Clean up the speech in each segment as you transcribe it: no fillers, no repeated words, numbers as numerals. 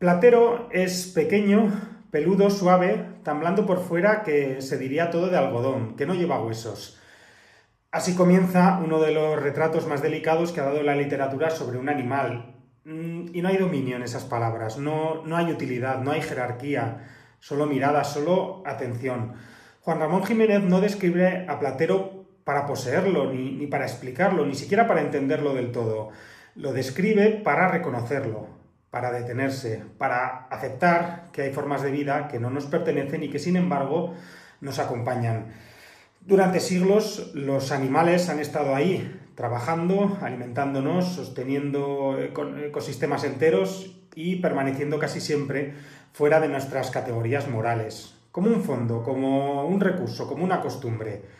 Platero es pequeño, peludo, suave, tan blando por fuera que se diría todo de algodón, que no lleva huesos. Así comienza uno de los retratos más delicados que ha dado la literatura sobre un animal. Y no hay dominio en esas palabras, no hay utilidad, no hay jerarquía, solo mirada, solo atención. Juan Ramón Jiménez no describe a Platero para poseerlo, ni para explicarlo, ni siquiera para entenderlo del todo. Lo describe para reconocerlo, para detenerse, para aceptar que hay formas de vida que no nos pertenecen y que sin embargo nos acompañan. Durante siglos los animales han estado ahí, trabajando, alimentándonos, sosteniendo ecosistemas enteros y permaneciendo casi siempre fuera de nuestras categorías morales, como un fondo, como un recurso, como una costumbre.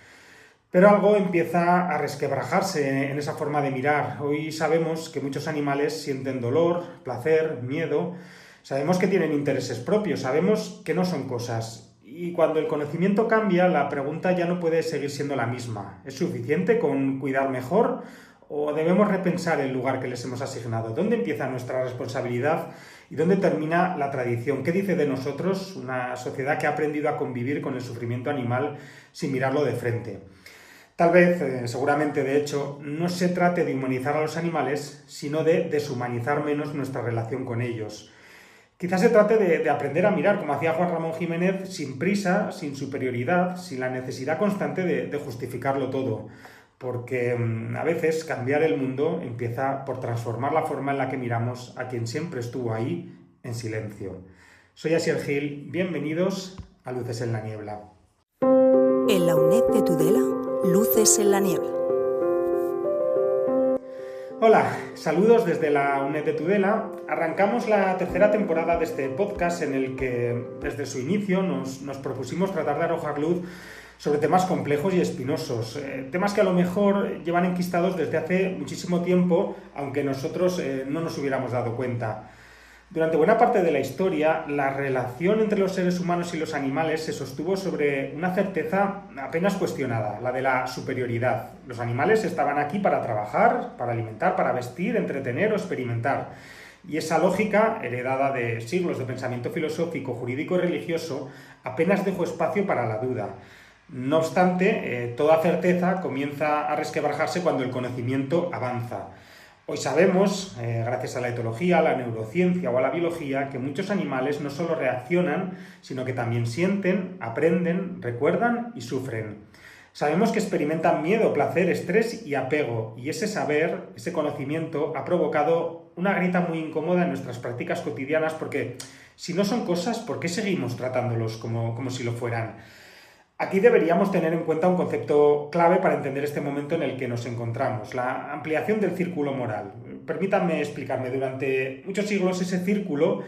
Pero algo empieza a resquebrajarse en esa forma de mirar. Hoy sabemos que muchos animales sienten dolor, placer, miedo. Sabemos que tienen intereses propios, sabemos que no son cosas. Y cuando el conocimiento cambia, la pregunta ya no puede seguir siendo la misma. ¿Es suficiente con cuidar mejor o debemos repensar el lugar que les hemos asignado? ¿Dónde empieza nuestra responsabilidad y dónde termina la tradición? ¿Qué dice de nosotros una sociedad que ha aprendido a convivir con el sufrimiento animal sin mirarlo de frente? Tal vez, seguramente de hecho, no se trate de humanizar a los animales, sino de deshumanizar menos nuestra relación con ellos. Quizás se trate de aprender a mirar, como hacía Juan Ramón Jiménez, sin prisa, sin superioridad, sin la necesidad constante de justificarlo todo. Porque a veces cambiar el mundo empieza por transformar la forma en la que miramos a quien siempre estuvo ahí, en silencio. Soy Asier Gil, bienvenidos a Luces en la Niebla. En la UNED de Tudela, Luces en la Niebla. Hola, saludos desde la UNED de Tudela. Arrancamos la tercera temporada de este podcast en el que desde su inicio nos propusimos tratar de arrojar luz sobre temas complejos y espinosos, temas que a lo mejor llevan enquistados desde hace muchísimo tiempo, aunque nosotros no nos hubiéramos dado cuenta. Durante buena parte de la historia, la relación entre los seres humanos y los animales se sostuvo sobre una certeza apenas cuestionada, la de la superioridad. Los animales estaban aquí para trabajar, para alimentar, para vestir, entretener o experimentar. Y esa lógica, heredada de siglos de pensamiento filosófico, jurídico y religioso, apenas dejó espacio para la duda. No obstante, toda certeza comienza a resquebrajarse cuando el conocimiento avanza. Hoy sabemos, gracias a la etología, a la neurociencia o a la biología, que muchos animales no solo reaccionan, sino que también sienten, aprenden, recuerdan y sufren. Sabemos que experimentan miedo, placer, estrés y apego, y ese saber, ese conocimiento, ha provocado una grieta muy incómoda en nuestras prácticas cotidianas, porque si no son cosas, ¿por qué seguimos tratándolos como si lo fueran? Aquí deberíamos tener en cuenta un concepto clave para entender este momento en el que nos encontramos, la ampliación del círculo moral. Permítanme explicarme, durante muchos siglos ese círculo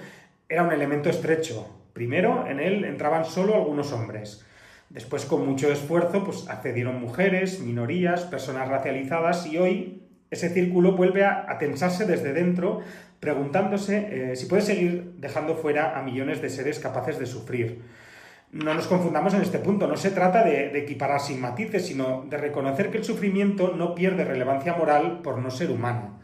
era un elemento estrecho. Primero, en él entraban solo algunos hombres. Después, con mucho esfuerzo, accedieron mujeres, minorías, personas racializadas y hoy ese círculo vuelve a tensarse desde dentro, preguntándose si puede seguir dejando fuera a millones de seres capaces de sufrir. No nos confundamos en este punto, no se trata de equiparar sin matices, sino de reconocer que el sufrimiento no pierde relevancia moral por no ser humano.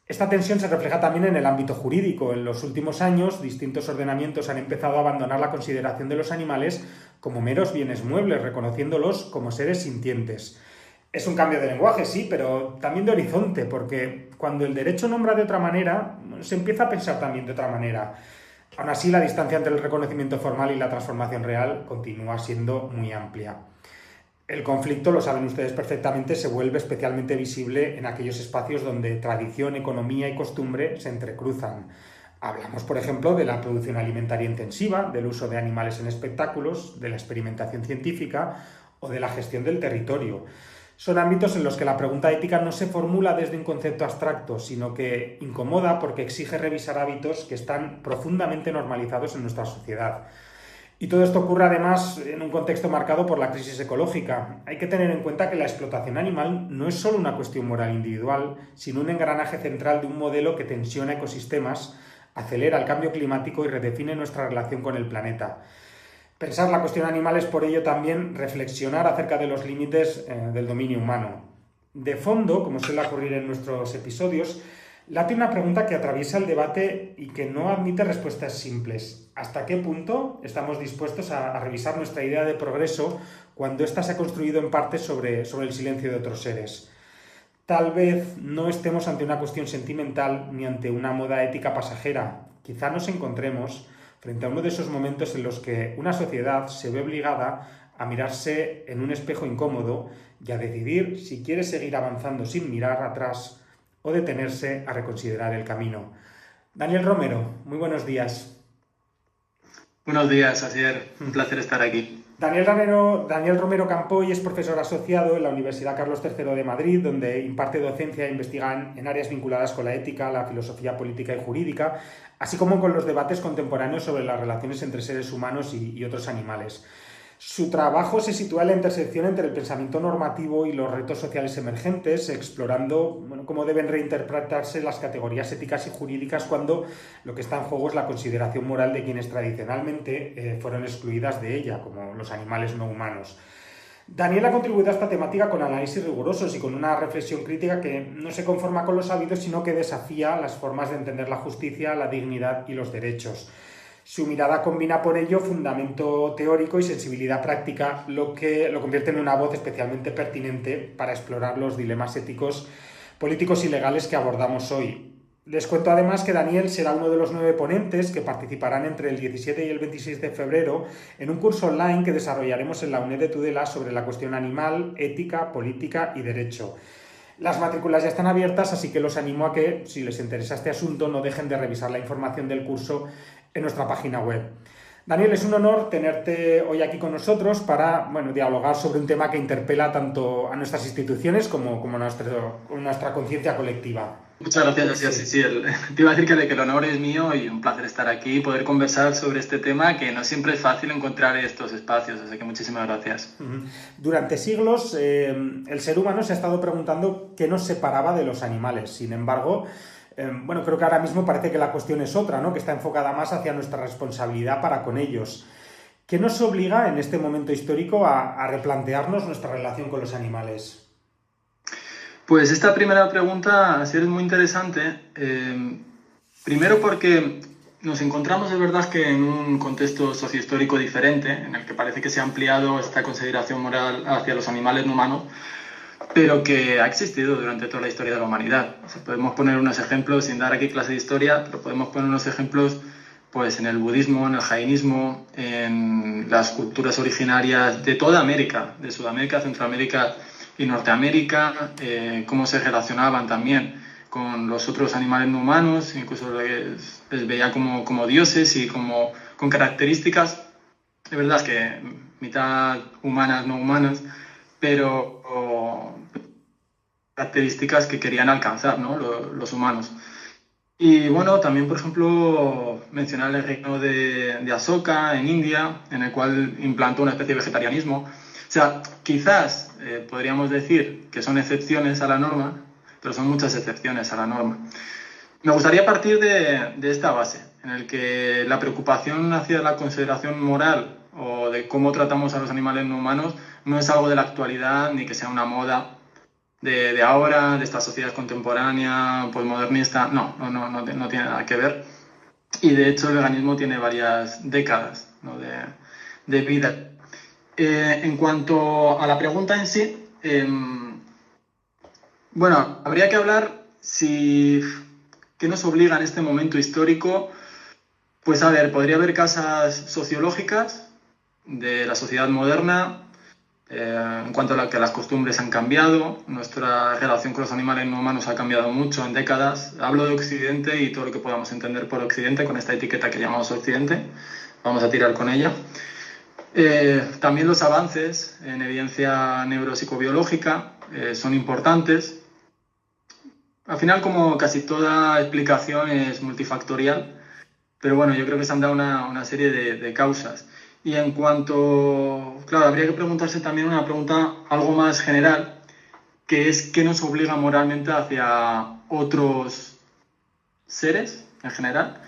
Esta tensión se refleja también en el ámbito jurídico. En los últimos años, distintos ordenamientos han empezado a abandonar la consideración de los animales como meros bienes muebles, reconociéndolos como seres sintientes. Es un cambio de lenguaje, sí, pero también de horizonte, porque cuando el derecho nombra de otra manera, se empieza a pensar también de otra manera. Aún así, la distancia entre el reconocimiento formal y la transformación real continúa siendo muy amplia. El conflicto, lo saben ustedes perfectamente, se vuelve especialmente visible en aquellos espacios donde tradición, economía y costumbre se entrecruzan. Hablamos, por ejemplo, de la producción alimentaria intensiva, del uso de animales en espectáculos, de la experimentación científica o de la gestión del territorio. Son ámbitos en los que la pregunta ética no se formula desde un concepto abstracto, sino que incomoda porque exige revisar hábitos que están profundamente normalizados en nuestra sociedad. Y todo esto ocurre además en un contexto marcado por la crisis ecológica. Hay que tener en cuenta que la explotación animal no es solo una cuestión moral individual, sino un engranaje central de un modelo que tensiona ecosistemas, acelera el cambio climático y redefine nuestra relación con el planeta. Pensar la cuestión animal es por ello también reflexionar acerca de los límites del dominio humano. De fondo, como suele ocurrir en nuestros episodios, Late una pregunta que atraviesa el debate y que no admite respuestas simples. ¿Hasta qué punto estamos dispuestos a revisar nuestra idea de progreso cuando ésta se ha construido en parte sobre el silencio de otros seres? Tal vez no estemos ante una cuestión sentimental ni ante una moda ética pasajera. Quizá nos encontremos frente a uno de esos momentos en los que una sociedad se ve obligada a mirarse en un espejo incómodo y a decidir si quiere seguir avanzando sin mirar atrás o detenerse a reconsiderar el camino. Daniel Romero, muy buenos días. Buenos días, Asier. Un placer estar aquí. Daniel Romero Campoy es profesor asociado en la Universidad Carlos III de Madrid, donde imparte docencia e investiga en áreas vinculadas con la ética, la filosofía política y jurídica, así como con los debates contemporáneos sobre las relaciones entre seres humanos y otros animales. Su trabajo se sitúa en la intersección entre el pensamiento normativo y los retos sociales emergentes, explorando cómo deben reinterpretarse las categorías éticas y jurídicas cuando lo que está en juego es la consideración moral de quienes tradicionalmente fueron excluidas de ella, como los animales no humanos. Daniel ha contribuido a esta temática con análisis rigurosos y con una reflexión crítica que no se conforma con lo sabido, sino que desafía las formas de entender la justicia, la dignidad y los derechos. Su mirada combina por ello fundamento teórico y sensibilidad práctica, lo que lo convierte en una voz especialmente pertinente para explorar los dilemas éticos, políticos y legales que abordamos hoy. Les cuento además que Daniel será uno de los 9 ponentes que participarán entre el 17 y el 26 de febrero en un curso online que desarrollaremos en la UNED de Tudela sobre la cuestión animal, ética, política y derecho. Las matrículas ya están abiertas, así que los animo a que, si les interesa este asunto, no dejen de revisar la información del curso en nuestra página web. Daniel, es un honor tenerte hoy aquí con nosotros para dialogar sobre un tema que interpela tanto a nuestras instituciones como a nuestra conciencia colectiva. Muchas gracias, sí. Te iba a decir que el honor es mío y un placer estar aquí y poder conversar sobre este tema, que no siempre es fácil encontrar estos espacios, así que muchísimas gracias. Durante siglos el ser humano se ha estado preguntando qué nos separaba de los animales. Sin embargo, creo que ahora mismo parece que la cuestión es otra, ¿no? Que está enfocada más hacia nuestra responsabilidad para con ellos. ¿Qué nos obliga en este momento histórico a replantearnos nuestra relación con los animales? Pues esta primera pregunta es muy interesante. Primero porque nos encontramos de verdad que en un contexto sociohistórico diferente, en el que parece que se ha ampliado esta consideración moral hacia los animales no humanos, pero que ha existido durante toda la historia de la humanidad. O sea, podemos poner unos ejemplos, sin dar aquí clase de historia, pero podemos poner unos ejemplos pues, en el budismo, en el jainismo, en las culturas originarias de toda América, de Sudamérica, Centroamérica y Norteamérica, cómo se relacionaban también con los otros animales no humanos, incluso les veía como dioses y con características, de verdad que mitad humanas, no humanas, pero características que querían alcanzar, ¿no? los humanos. Y bueno, también por ejemplo mencionar el reino de Asoka en India, en el cual implantó una especie de vegetarianismo. O sea, quizás podríamos decir que son excepciones a la norma, pero son muchas excepciones a la norma. Me gustaría partir de esta base, en el que la preocupación hacia la consideración moral o de cómo tratamos a los animales no humanos no es algo de la actualidad ni que sea una moda de ahora, de esta sociedad contemporánea, postmodernista. No tiene nada que ver. Y de hecho el veganismo tiene varias décadas, ¿no? de vida. En cuanto a la pregunta en sí, habría que hablar qué nos obliga en este momento histórico. Pues a ver, podría haber causas sociológicas de la sociedad moderna, en cuanto a que las costumbres han cambiado, nuestra relación con los animales no humanos ha cambiado mucho en décadas. Hablo de Occidente y todo lo que podamos entender por Occidente, con esta etiqueta que llamamos Occidente, vamos a tirar con ella. También los avances en evidencia neuropsicobiológica son importantes. Al final, como casi toda explicación, es multifactorial, pero bueno, yo creo que se han dado una serie de causas. Y en cuanto, claro, habría que preguntarse también una pregunta algo más general, que es ¿qué nos obliga moralmente hacia otros seres en general?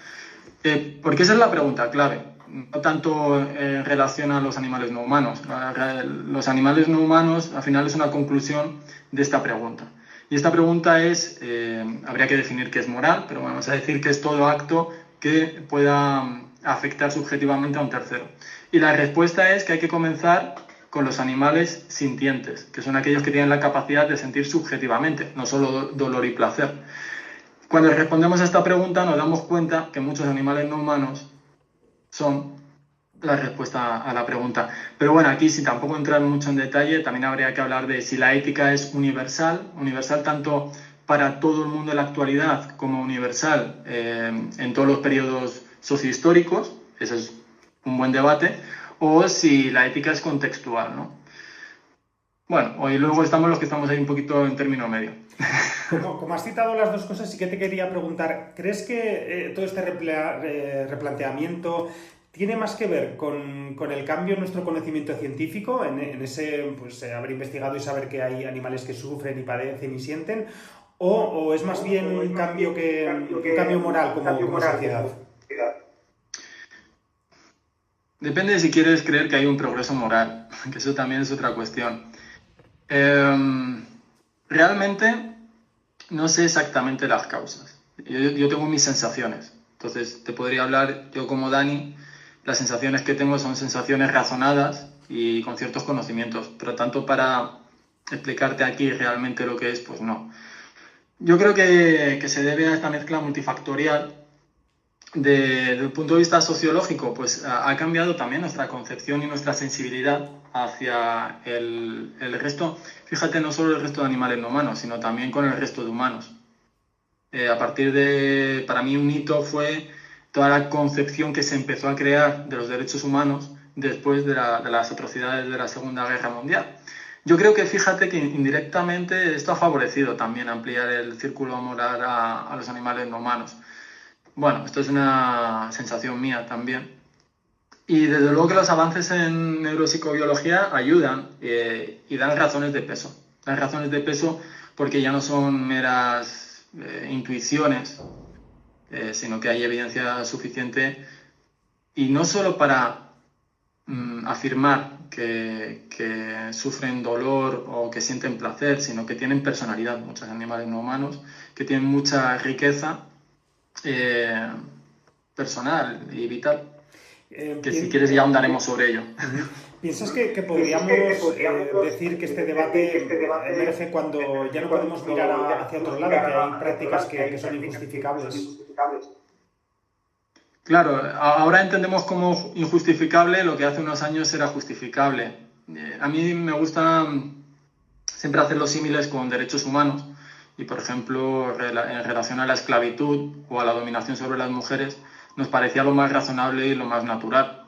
Porque esa es la pregunta clave, no tanto en relación a los animales no humanos. Los animales no humanos, al final, es una conclusión de esta pregunta. Y esta pregunta habría que definir qué es moral, pero vamos a decir que es todo acto que pueda afectar subjetivamente a un tercero. Y la respuesta es que hay que comenzar con los animales sintientes, que son aquellos que tienen la capacidad de sentir subjetivamente, no solo dolor y placer. Cuando respondemos a esta pregunta nos damos cuenta que muchos animales no humanos son la respuesta a la pregunta. Pero bueno, aquí sin tampoco entrar mucho en detalle, también habría que hablar de si la ética es universal tanto para todo el mundo en la actualidad como universal en todos los periodos sociohistóricos, ese es un buen debate, o si la ética es contextual, ¿no? Bueno, hoy luego estamos los que estamos ahí un poquito en término medio. Como has citado las dos cosas, sí que te quería preguntar, ¿crees que todo este replanteamiento tiene más que ver con el cambio en nuestro conocimiento científico, en ese pues, haber investigado y saber que hay animales que sufren y padecen y sienten, o es más bien un cambio moral como sociedad? Depende de si quieres creer que hay un progreso moral, que eso también es otra cuestión. Realmente no sé exactamente las causas. Yo tengo mis sensaciones. Entonces te podría hablar, yo como Dani, las sensaciones que tengo son sensaciones razonadas y con ciertos conocimientos, pero tanto para explicarte aquí realmente lo que es, pues no. Yo creo que se debe a esta mezcla multifactorial. Desde el punto de vista sociológico, pues ha cambiado también nuestra concepción y nuestra sensibilidad hacia el resto, fíjate, no solo el resto de animales no humanos, sino también con el resto de humanos. A partir de, para mí un hito fue toda la concepción que se empezó a crear de los derechos humanos después de las atrocidades de la Segunda Guerra Mundial. Yo creo que, fíjate, que indirectamente esto ha favorecido también ampliar el círculo moral a los animales no humanos. Bueno, esto es una sensación mía también. Y desde luego que los avances en neuropsicobiología ayudan y dan razones de peso. Dan razones de peso porque ya no son meras intuiciones, sino que hay evidencia suficiente, y no solo para afirmar que sufren dolor o que sienten placer, sino que tienen personalidad, muchos animales no humanos, que tienen mucha riqueza personal y vital, que si quieres ya ahondaremos sobre ello. ¿Piensas que podríamos decir que este debate emerge cuando ya no podemos mirar hacia otro lado, que hay prácticas que son injustificables? Claro, ahora entendemos como injustificable lo que hace unos años era justificable. A mí me gusta siempre hacer los símiles con derechos humanos. Y, por ejemplo, en relación a la esclavitud o a la dominación sobre las mujeres, nos parecía lo más razonable y lo más natural.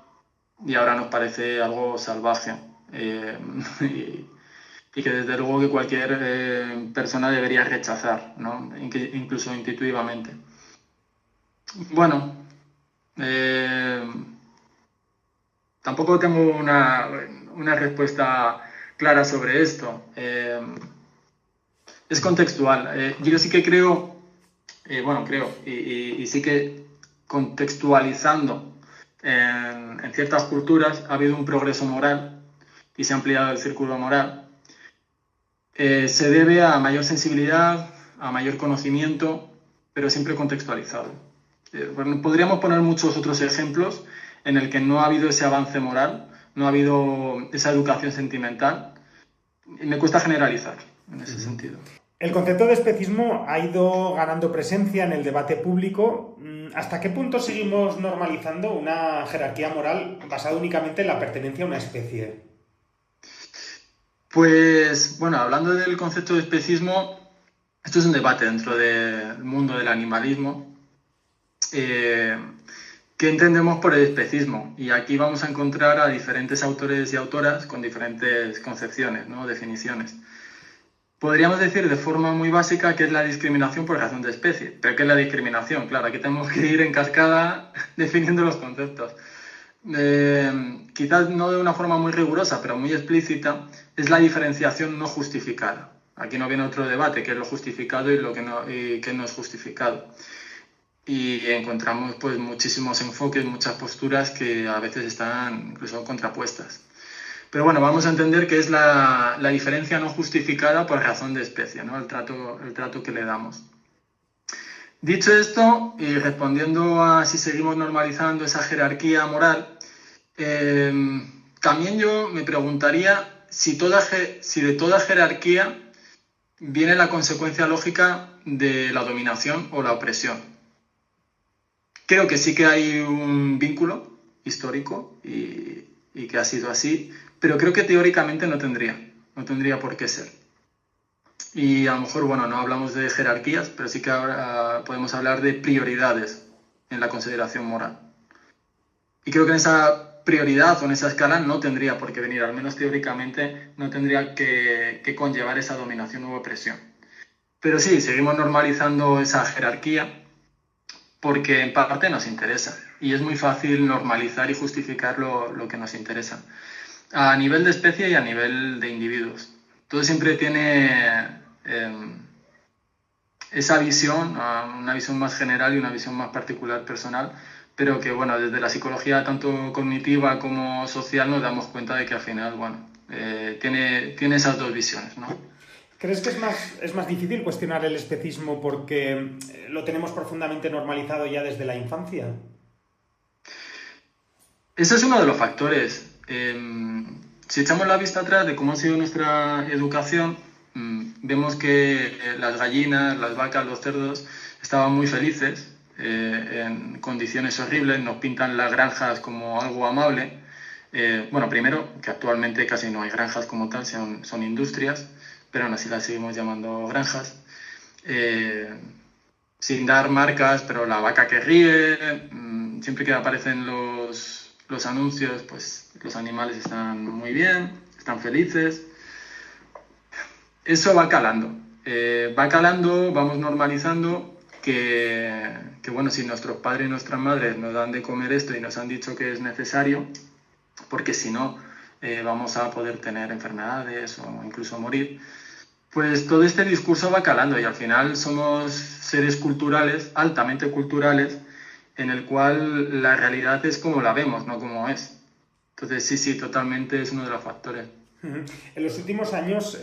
Y ahora nos parece algo salvaje. Y que desde luego que cualquier persona debería rechazar, ¿no? Incluso intuitivamente. Bueno, tampoco tengo una respuesta clara sobre esto. Es contextual. Yo sí que creo, y sí que contextualizando en ciertas culturas ha habido un progreso moral y se ha ampliado el círculo moral. Se debe a mayor sensibilidad, a mayor conocimiento, pero siempre contextualizado. Bueno, podríamos poner muchos otros ejemplos en el que no ha habido ese avance moral, no ha habido esa educación sentimental, y me cuesta generalizar en ese sentido. El concepto de especismo ha ido ganando presencia en el debate público. ¿Hasta qué punto seguimos normalizando una jerarquía moral basada únicamente en la pertenencia a una especie? Pues, bueno, hablando del concepto de especismo, esto es un debate dentro del mundo del animalismo. ¿Qué entendemos por el especismo? Y aquí vamos a encontrar a diferentes autores y autoras con diferentes concepciones, ¿no? Definiciones. Podríamos decir de forma muy básica que es la discriminación por razón de especie. ¿Pero qué es la discriminación? Claro, aquí tenemos que ir en cascada definiendo los conceptos. Quizás no de una forma muy rigurosa, pero muy explícita, es la diferenciación no justificada. Aquí no viene otro debate, que es lo justificado y lo que no es justificado. Y encontramos pues muchísimos enfoques, muchas posturas que a veces están incluso contrapuestas. Pero bueno, vamos a entender que es la diferencia no justificada por razón de especie, ¿no? El trato que le damos. Dicho esto, y respondiendo a si seguimos normalizando esa jerarquía moral, también yo me preguntaría si de toda jerarquía viene la consecuencia lógica de la dominación o la opresión. Creo que sí que hay un vínculo histórico y que ha sido así, pero creo que teóricamente no tendría por qué ser. Y a lo mejor, bueno, no hablamos de jerarquías, pero sí que ahora podemos hablar de prioridades en la consideración moral. Y creo que en esa prioridad o en esa escala no tendría por qué venir, al menos teóricamente no tendría que conllevar esa dominación u opresión. Pero sí, seguimos normalizando esa jerarquía porque en parte nos interesa y es muy fácil normalizar y justificar lo que nos interesa a nivel de especie y a nivel de individuos. Todo siempre tiene esa visión, una visión más general y una visión más particular personal, pero que bueno, desde la psicología tanto cognitiva como social nos damos cuenta de que al final, bueno, tiene esas dos visiones, ¿no? ¿Crees que es más difícil cuestionar el especismo porque lo tenemos profundamente normalizado ya desde la infancia? Ese es uno de los factores. Si echamos la vista atrás de cómo ha sido nuestra educación, vemos que las gallinas, las vacas, los cerdos estaban muy felices en condiciones horribles, nos pintan las granjas como algo amable. Bueno, primero, que actualmente casi no hay granjas como tal, son industrias, pero aún así las seguimos llamando granjas. Sin dar marcas, pero la vaca que ríe, siempre que aparecen los anuncios, pues los animales están muy bien, están felices. Eso va calando, vamos normalizando que bueno, si nuestros padres y nuestras madres nos dan de comer esto y nos han dicho que es necesario, porque si no vamos a poder tener enfermedades o incluso morir, pues todo este discurso va calando y al final somos seres culturales, altamente culturales, en el cual la realidad es como la vemos, no como es. Entonces sí, totalmente es uno de los factores. En los últimos años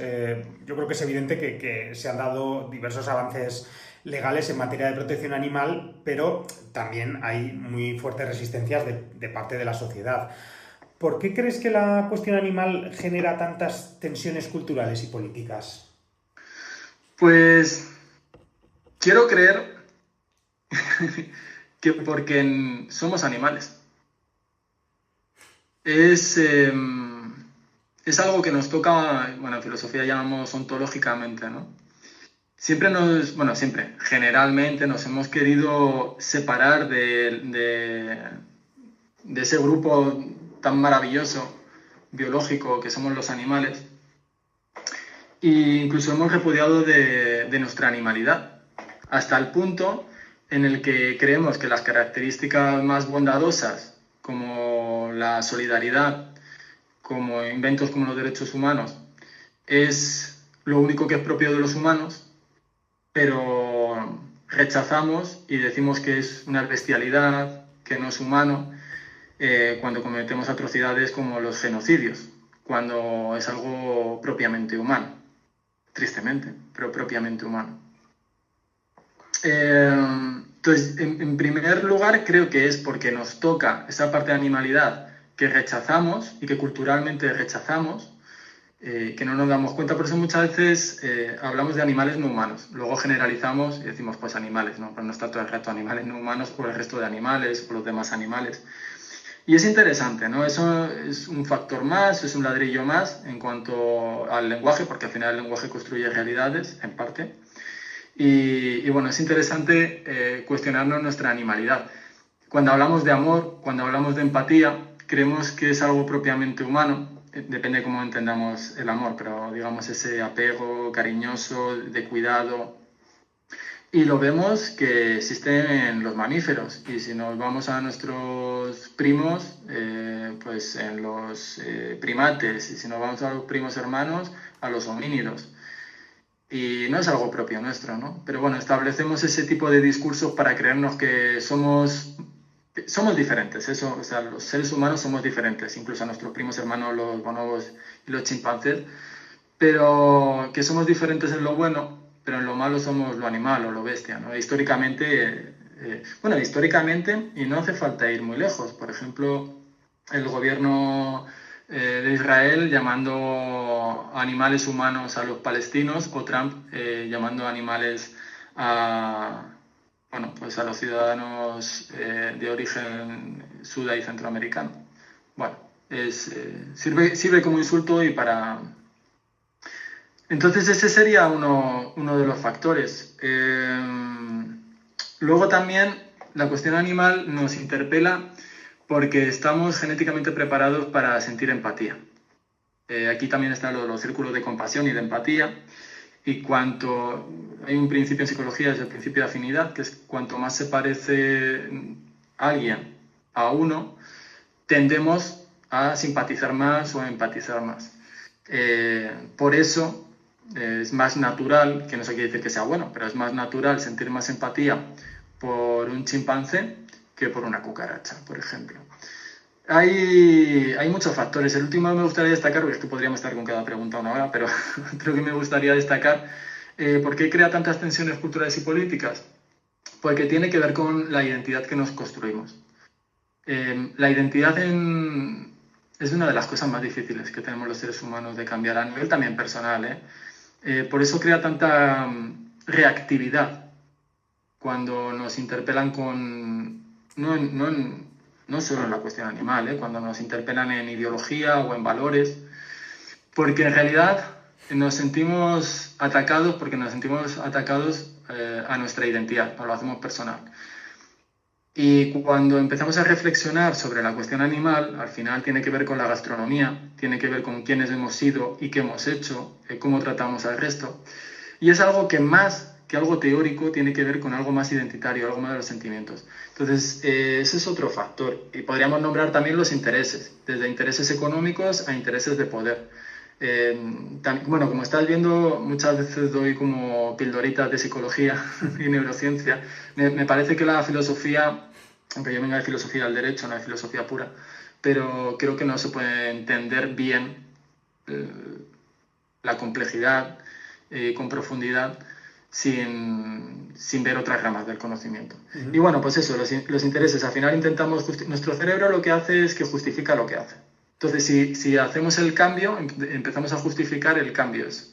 yo creo que es evidente que se han dado diversos avances legales en materia de protección animal, pero también hay muy fuertes resistencias de parte de la sociedad. ¿Por qué crees que la cuestión animal genera tantas tensiones culturales y políticas? Pues quiero creer que porque somos animales. Es algo que nos toca, bueno, en filosofía llamamos ontológicamente, ¿no? Generalmente nos hemos querido separar de ese grupo tan maravilloso, biológico, que somos los animales, e incluso hemos repudiado de nuestra animalidad, hasta el punto en el que creemos que las características más bondadosas, como la solidaridad, como inventos como los derechos humanos, es lo único que es propio de los humanos, pero rechazamos y decimos que es una bestialidad, que no es humano, cuando cometemos atrocidades como los genocidios, cuando es algo propiamente humano, tristemente, pero propiamente humano. Entonces, en primer lugar, creo que es porque nos toca esa parte de animalidad que rechazamos y que culturalmente rechazamos, que no nos damos cuenta. Por eso muchas veces hablamos de animales no humanos. Luego generalizamos y decimos, pues animales, ¿no? Pero no está todo el resto de animales no humanos o el resto de animales o los demás animales. Y es interesante, ¿no? Eso es un factor más, es un ladrillo más en cuanto al lenguaje, porque al final el lenguaje construye realidades, en parte. Y bueno, es interesante cuestionarnos nuestra animalidad. Cuando hablamos de amor, cuando hablamos de empatía, creemos que es algo propiamente humano, depende de cómo entendamos el amor, pero digamos ese apego cariñoso, de cuidado. Y lo vemos que existe en los mamíferos. Y si nos vamos a nuestros primos, pues en los primates. Y si nos vamos a los primos hermanos, a los homínidos. Y no es algo propio nuestro, ¿no? Pero bueno, establecemos ese tipo de discursos para creernos que somos somos diferentes, eso, o sea, los seres humanos somos diferentes, incluso a nuestros primos hermanos, los bonobos y los chimpancés, pero que somos diferentes en lo bueno, pero en lo malo somos lo animal o lo bestia, ¿no? Históricamente, históricamente, y no hace falta ir muy lejos, por ejemplo, el gobierno de Israel llamando animales humanos a los palestinos, o Trump llamando animales a, pues a los ciudadanos de origen suda y centroamericano. Bueno, sirve como insulto y para... Entonces ese sería uno de los factores. Luego también la cuestión animal nos interpela porque estamos genéticamente preparados para sentir empatía. Aquí también están los círculos de compasión y de empatía. Y hay un principio en psicología, es el principio de afinidad, que es cuanto más se parece alguien a uno, tendemos a simpatizar más o a empatizar más. Por eso es más natural, que no se quiere decir que sea bueno, pero es más natural sentir más empatía por un chimpancé que por una cucaracha, por ejemplo. Hay muchos factores. El último que me gustaría destacar, porque es que podríamos estar con cada pregunta una hora, pero creo que me gustaría destacar por qué crea tantas tensiones culturales y políticas. Porque tiene que ver con la identidad que nos construimos. La identidad es una de las cosas más difíciles que tenemos los seres humanos de cambiar a nivel también personal. Por eso crea tanta reactividad cuando nos interpelan con... No solo en la cuestión animal, cuando nos interpelan en ideología o en valores, porque en realidad nos sentimos atacados a nuestra identidad, nos lo hacemos personal. Y cuando empezamos a reflexionar sobre la cuestión animal, al final tiene que ver con la gastronomía, tiene que ver con quiénes hemos sido y qué hemos hecho, cómo tratamos al resto. Y es algo que más que algo teórico tiene que ver con algo más identitario, algo más de los sentimientos. Entonces, ese es otro factor. Y podríamos nombrar también los intereses, desde intereses económicos a intereses de poder. Como estás viendo, muchas veces doy como pildoritas de psicología y neurociencia. Me parece que la filosofía, aunque yo venga de filosofía del derecho, no de filosofía pura, pero creo que no se puede entender bien la complejidad con profundidad sin ver otras ramas del conocimiento. Y bueno, pues eso, los intereses, al final intentamos, nuestro cerebro lo que hace es que justifica lo que hace. Entonces, si hacemos el cambio, empezamos a justificar el cambio. Es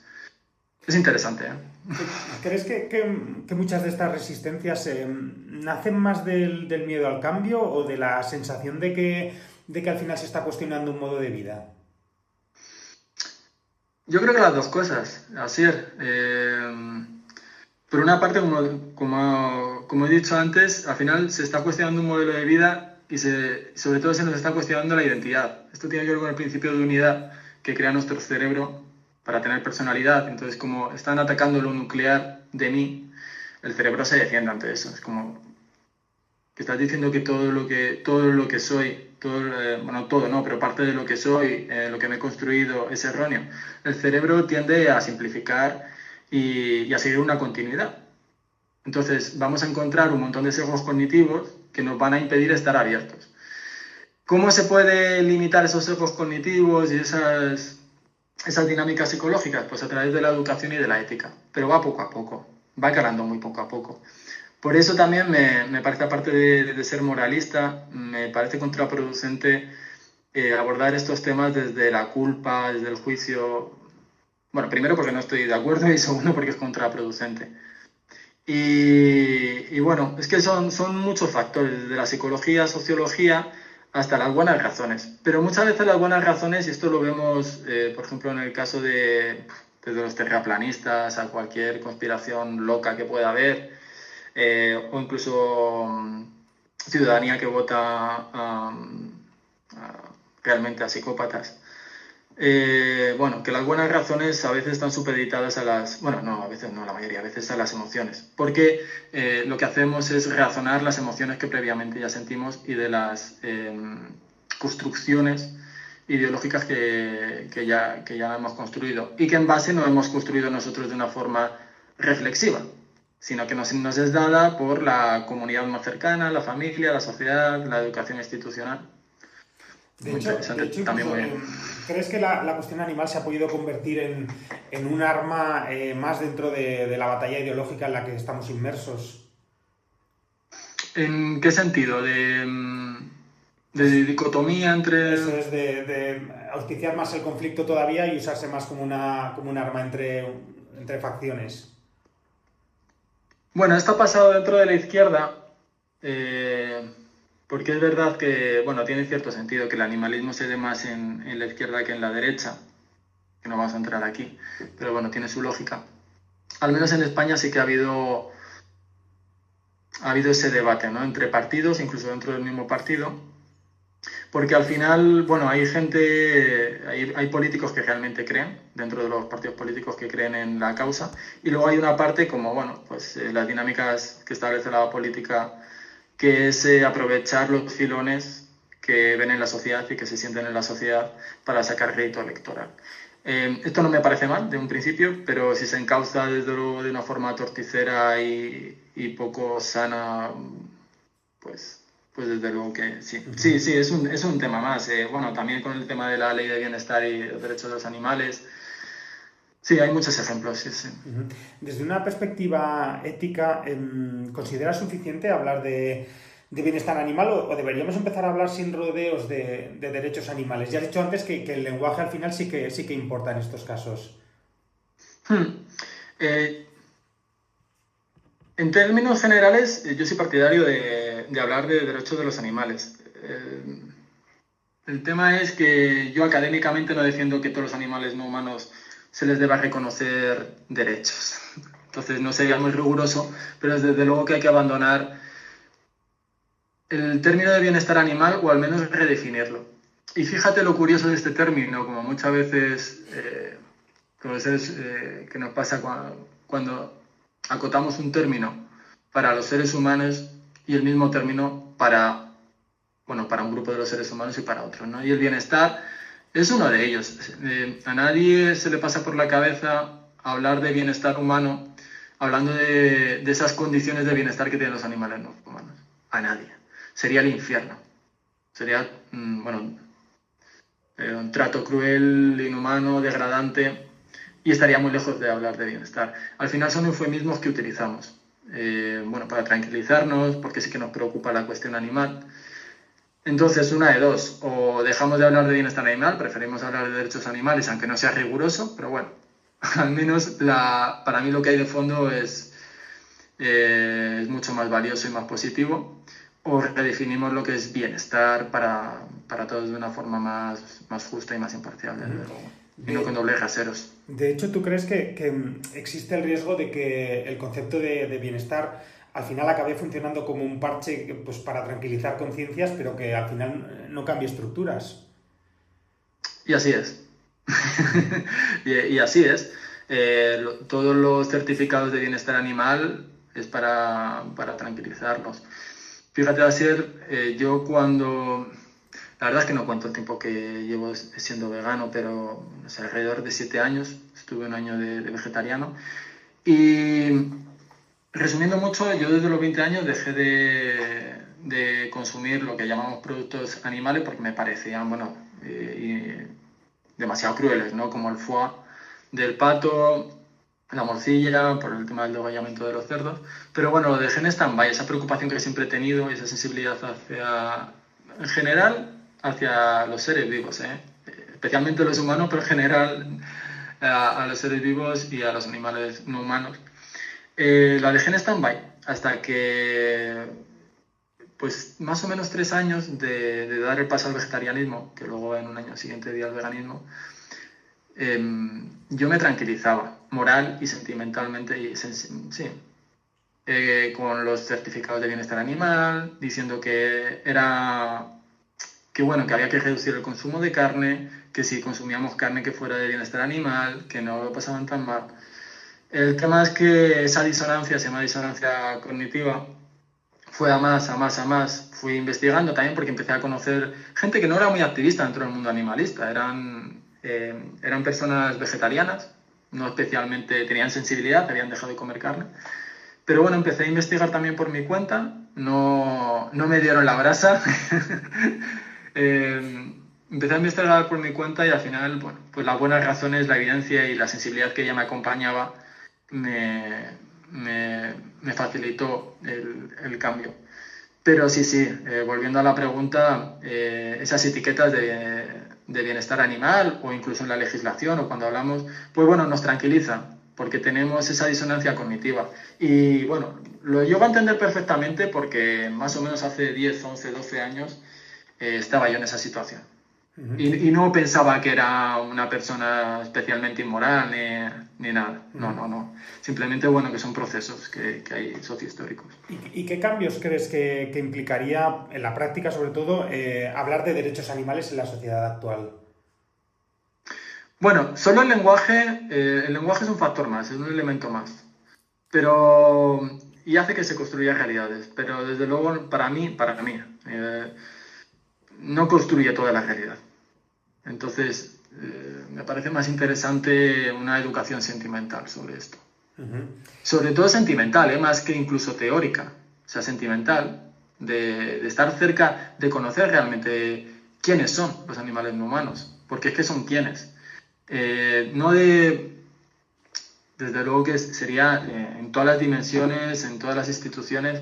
interesante. ¿Crees que muchas de estas resistencias nacen más del miedo al cambio o de la sensación de que al final se está cuestionando un modo de vida? Yo creo que las dos cosas, Asier. Por una parte, como he dicho antes, al final se está cuestionando un modelo de vida y sobre todo se nos está cuestionando la identidad. Esto tiene que ver con el principio de unidad que crea nuestro cerebro para tener personalidad. Entonces, como están atacando lo nuclear de mí, el cerebro se defiende ante eso. Es como que estás diciendo que todo lo que soy, todo no, pero parte de lo que soy, lo que me he construido es erróneo. El cerebro tiende a simplificar y a seguir una continuidad. Entonces vamos a encontrar un montón de sesgos cognitivos que nos van a impedir estar abiertos. ¿Cómo se puede limitar esos sesgos cognitivos y esas dinámicas psicológicas? Pues a través de la educación y de la ética, pero va poco a poco, va calando muy poco a poco. Por eso también me parece, aparte de ser moralista, me parece contraproducente abordar estos temas desde la culpa, desde el juicio. Bueno, primero porque no estoy de acuerdo y segundo porque es contraproducente. Y bueno, es que son muchos factores, desde la psicología, sociología, hasta las buenas razones. Pero muchas veces las buenas razones, y esto lo vemos, por ejemplo, en el caso desde los terraplanistas a cualquier conspiración loca que pueda haber, o incluso ciudadanía que vota realmente a psicópatas. Que las buenas razones a veces están supeditadas a las... Bueno, no, a veces no, la mayoría, a veces a las emociones. Porque lo que hacemos es razonar las emociones que previamente ya sentimos y de las construcciones ideológicas que ya hemos construido y que en base no hemos construido nosotros de una forma reflexiva. sino que nos es dada por la comunidad más cercana, la familia, la sociedad, la educación institucional. Muy interesante, también muy bien. ¿Crees que la cuestión animal se ha podido convertir en un arma más dentro de la batalla ideológica en la que estamos inmersos? ¿En qué sentido? ¿De dicotomía entre...? Eso es de auspiciar más el conflicto todavía y usarse más como un arma entre facciones. Bueno, esto ha pasado dentro de la izquierda, porque es verdad que, bueno, tiene cierto sentido que el animalismo se dé más en la izquierda que en la derecha, que no vamos a entrar aquí, pero bueno, tiene su lógica. Al menos en España sí que ha habido ese debate, ¿no? Entre partidos, incluso dentro del mismo partido, porque al final, bueno, hay políticos que realmente creen, dentro de los partidos políticos que creen en la causa, y luego hay una parte como, bueno, pues las dinámicas que establece la política, que es aprovechar los filones que ven en la sociedad y que se sienten en la sociedad para sacar rédito electoral. Esto no me parece mal de un principio, pero si se encauza desde luego de una forma torticera y poco sana, pues desde luego que sí. Sí, es un tema más. Bueno, también con el tema de la ley de bienestar y los derechos de los animales. Sí, hay muchos ejemplos, sí, sí. Desde una perspectiva ética, ¿consideras suficiente hablar de bienestar animal o deberíamos empezar a hablar sin rodeos de derechos animales? Ya has dicho antes que el lenguaje al final sí que importa en estos casos. En términos generales, yo soy partidario de hablar de derechos de los animales. El tema es que yo académicamente no defiendo que todos los animales no humanos se les deba reconocer derechos. Entonces no sería muy riguroso, pero desde luego que hay que abandonar el término de bienestar animal o al menos redefinirlo. Y fíjate lo curioso de este término, como muchas veces que nos pasa cuando acotamos un término para los seres humanos y el mismo término para un grupo de los seres humanos y para otros, ¿no? Y el bienestar es uno de ellos. A nadie se le pasa por la cabeza hablar de bienestar humano hablando de esas condiciones de bienestar que tienen los animales no humanos. A nadie. Sería el infierno. Sería, un trato cruel, inhumano, degradante, y estaría muy lejos de hablar de bienestar. Al final son eufemismos que utilizamos, para tranquilizarnos, porque sí que nos preocupa la cuestión animal. Entonces, una de dos, o dejamos de hablar de bienestar animal, preferimos hablar de derechos animales, aunque no sea riguroso, pero bueno, al menos para mí lo que hay de fondo es mucho más valioso y más positivo, o redefinimos lo que es bienestar para todos de una forma más justa y más imparcial, desde luego, y no con dobles raseros. De hecho, ¿tú crees que existe el riesgo de que el concepto de bienestar al final acabe funcionando como un parche pues, para tranquilizar conciencias, pero que al final no cambie estructuras? Y así es. y así es. Todos los certificados de bienestar animal es para tranquilizarlos. Fíjate, Asier, yo cuando... La verdad es que no cuento el tiempo que llevo siendo vegano, pero alrededor de 7 años. Estuve un año de vegetariano. Y resumiendo mucho, yo desde los 20 años dejé de consumir lo que llamamos productos animales porque me parecían, demasiado crueles, ¿no? Como el foie del pato, la morcilla, por el tema del degollamiento de los cerdos. Pero bueno, lo dejé en stand-by, esa preocupación que siempre he tenido, esa sensibilidad en general, hacia los seres vivos, especialmente los humanos, pero en general a los seres vivos y a los animales no humanos. La dejé en stand-by hasta que, pues más o menos 3 años de dar el paso al vegetarianismo, que luego en un año siguiente di al veganismo, yo me tranquilizaba moral y sentimentalmente, con los certificados de bienestar animal, diciendo que había que reducir el consumo de carne, que si consumíamos carne que fuera de bienestar animal, que no lo pasaban tan mal. El tema es que esa disonancia, se llama disonancia cognitiva, fue a más. Fui investigando también porque empecé a conocer gente que no era muy activista dentro del mundo animalista. Eran personas vegetarianas, no especialmente, tenían sensibilidad, habían dejado de comer carne, Pero bueno, empecé a investigar también por mi cuenta, no me dieron la brasa. Empecé a investigar por mi cuenta y al final, bueno, pues las buenas razones, la evidencia y la sensibilidad que ella me acompañaba me, me facilitó el cambio. Pero sí, volviendo a la pregunta, esas etiquetas de bienestar animal o incluso en la legislación o cuando hablamos, pues bueno, nos tranquiliza porque tenemos esa disonancia cognitiva. Y bueno, lo llego a entender perfectamente porque más o menos hace 10, 11, 12 años estaba yo en esa situación. Y no pensaba que era una persona especialmente inmoral ni nada. No. Simplemente, bueno, que son procesos que hay sociohistóricos. ¿Y qué cambios crees que implicaría, en la práctica sobre todo, hablar de derechos animales en la sociedad actual? Bueno, solo el lenguaje es un factor más, es un elemento más. Y hace que se construyan realidades. Pero desde luego, para mí, no construye toda la realidad. Entonces, me parece más interesante una educación sentimental sobre esto. Sobre todo sentimental, más que incluso teórica. O sea, sentimental, de estar cerca, de conocer realmente quiénes son los animales no humanos. Porque es que son quiénes. Desde luego que sería en todas las dimensiones, en todas las instituciones,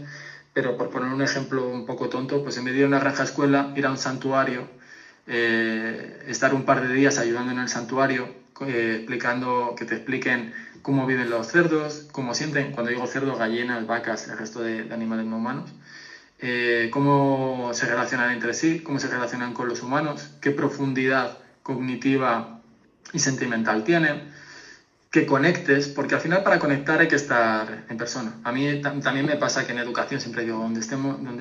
pero por poner un ejemplo un poco tonto, pues en vez de ir a una granja escuela, ir a un santuario, estar un par de días ayudando en el santuario, que te expliquen cómo viven los cerdos, cómo sienten, cuando digo cerdos, gallinas, vacas, el resto de animales no humanos, cómo se relacionan entre sí, cómo se relacionan con los humanos, qué profundidad cognitiva y sentimental tienen, que conectes, porque al final para conectar hay que estar en persona. A mí también me pasa que en educación siempre digo, donde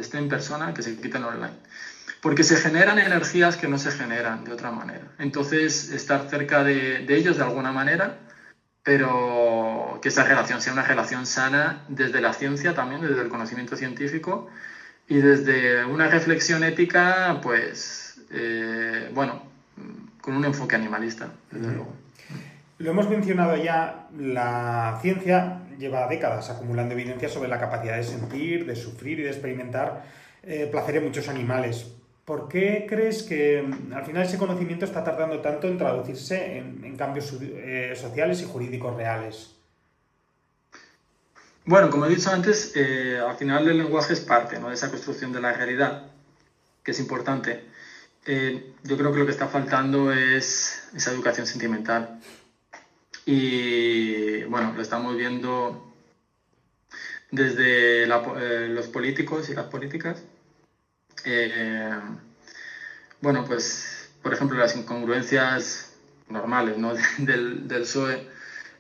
esté en persona, que se quiten online. Porque se generan energías que no se generan de otra manera. Entonces, estar cerca de ellos de alguna manera, pero que esa relación sea una relación sana desde la ciencia también, desde el conocimiento científico y desde una reflexión ética, pues, bueno, con un enfoque animalista, desde luego. Lo hemos mencionado ya, la ciencia lleva décadas acumulando evidencia sobre la capacidad de sentir, de sufrir y de experimentar placer en muchos animales. ¿Por qué crees que al final ese conocimiento está tardando tanto en traducirse en cambios sociales y jurídicos reales? Bueno, como he dicho antes, al final el lenguaje es parte, ¿no?, de esa construcción de la realidad, que es importante. Yo creo que lo que está faltando es esa educación sentimental. Y bueno, lo estamos viendo desde los políticos y las políticas. Bueno, pues, por ejemplo, las incongruencias normales, ¿no?, del PSOE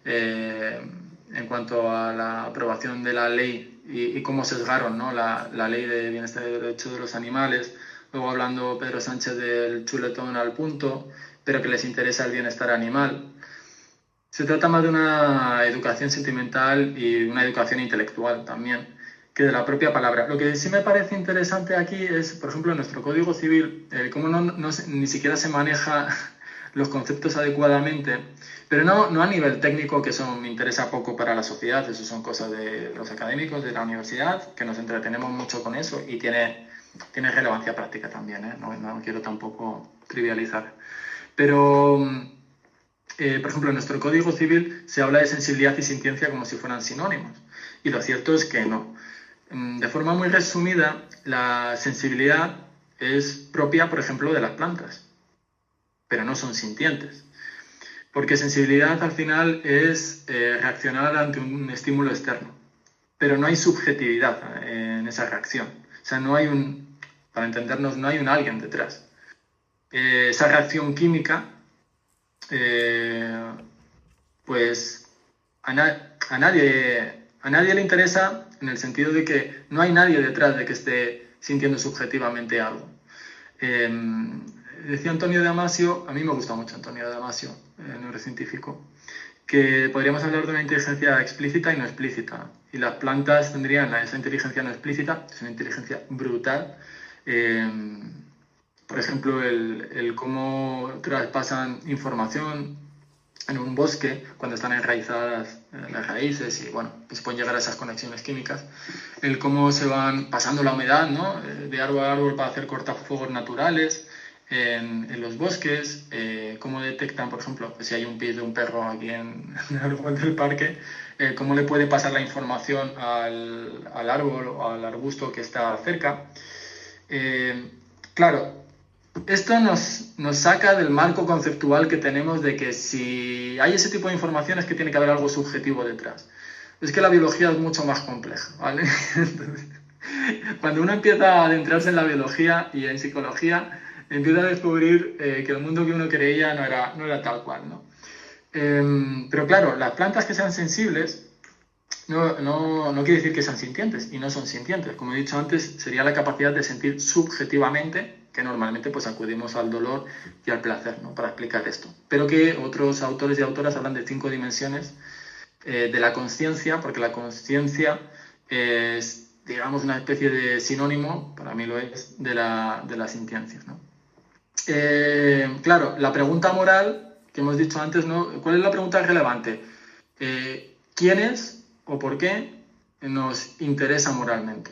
en cuanto a la aprobación de la ley y cómo sesgaron, ¿no?, la ley de bienestar y derechos de los animales. Luego hablando Pedro Sánchez del chuletón al punto, pero que les interesa el bienestar animal. Se trata más de una educación sentimental y una educación intelectual también, que de la propia palabra. Lo que sí me parece interesante aquí es, por ejemplo, en nuestro Código Civil, cómo ni siquiera se maneja los conceptos adecuadamente, pero no a nivel técnico, que eso me interesa poco para la sociedad, eso son cosas de los académicos, de la universidad, que nos entretenemos mucho con eso y tiene relevancia práctica también, ¿eh? No quiero tampoco trivializar. Pero por ejemplo, en nuestro Código Civil se habla de sensibilidad y sintiencia como si fueran sinónimos. Y lo cierto es que no. De forma muy resumida, la sensibilidad es propia, por ejemplo, de las plantas, pero no son sintientes. Porque sensibilidad al final es reaccionar ante un estímulo externo, pero no hay subjetividad en esa reacción. O sea, para entendernos, no hay un alguien detrás. Esa reacción química, pues a nadie le interesa, en el sentido de que no hay nadie detrás de que esté sintiendo subjetivamente algo. Decía Antonio Damasio, a mí me gusta mucho Antonio Damasio, neurocientífico, que podríamos hablar de una inteligencia explícita y no explícita. Y las plantas tendrían esa inteligencia no explícita, es una inteligencia brutal. Por ejemplo, el cómo traspasan información, en un bosque, cuando están enraizadas las raíces y bueno, pues pueden llegar a esas conexiones químicas, el cómo se van pasando la humedad, ¿no? De árbol a árbol para hacer cortafuegos naturales en los bosques, cómo detectan, por ejemplo, pues si hay un pis de un perro aquí en el árbol del parque, cómo le puede pasar la información al árbol o al arbusto que está cerca. Claro, esto nos saca del marco conceptual que tenemos de que si hay ese tipo de información es que tiene que haber algo subjetivo detrás. Es que la biología es mucho más compleja, ¿vale? Entonces, cuando uno empieza a adentrarse en la biología y en psicología, empieza a descubrir que el mundo que uno creía no era tal cual, ¿no? Pero claro, las plantas que sean sensibles no quiere decir que sean sintientes, y no son sintientes. Como he dicho antes, sería la capacidad de sentir subjetivamente, que normalmente pues acudimos al dolor y al placer, ¿no? Para explicar esto. Pero que otros autores y autoras hablan de 5 dimensiones de la consciencia, porque la consciencia es, digamos, una especie de sinónimo, para mí lo es, de la sintiencia, ¿no? Claro, la pregunta moral que hemos dicho antes, ¿no? ¿Cuál es la pregunta relevante? ¿Quiénes o por qué nos interesa moralmente?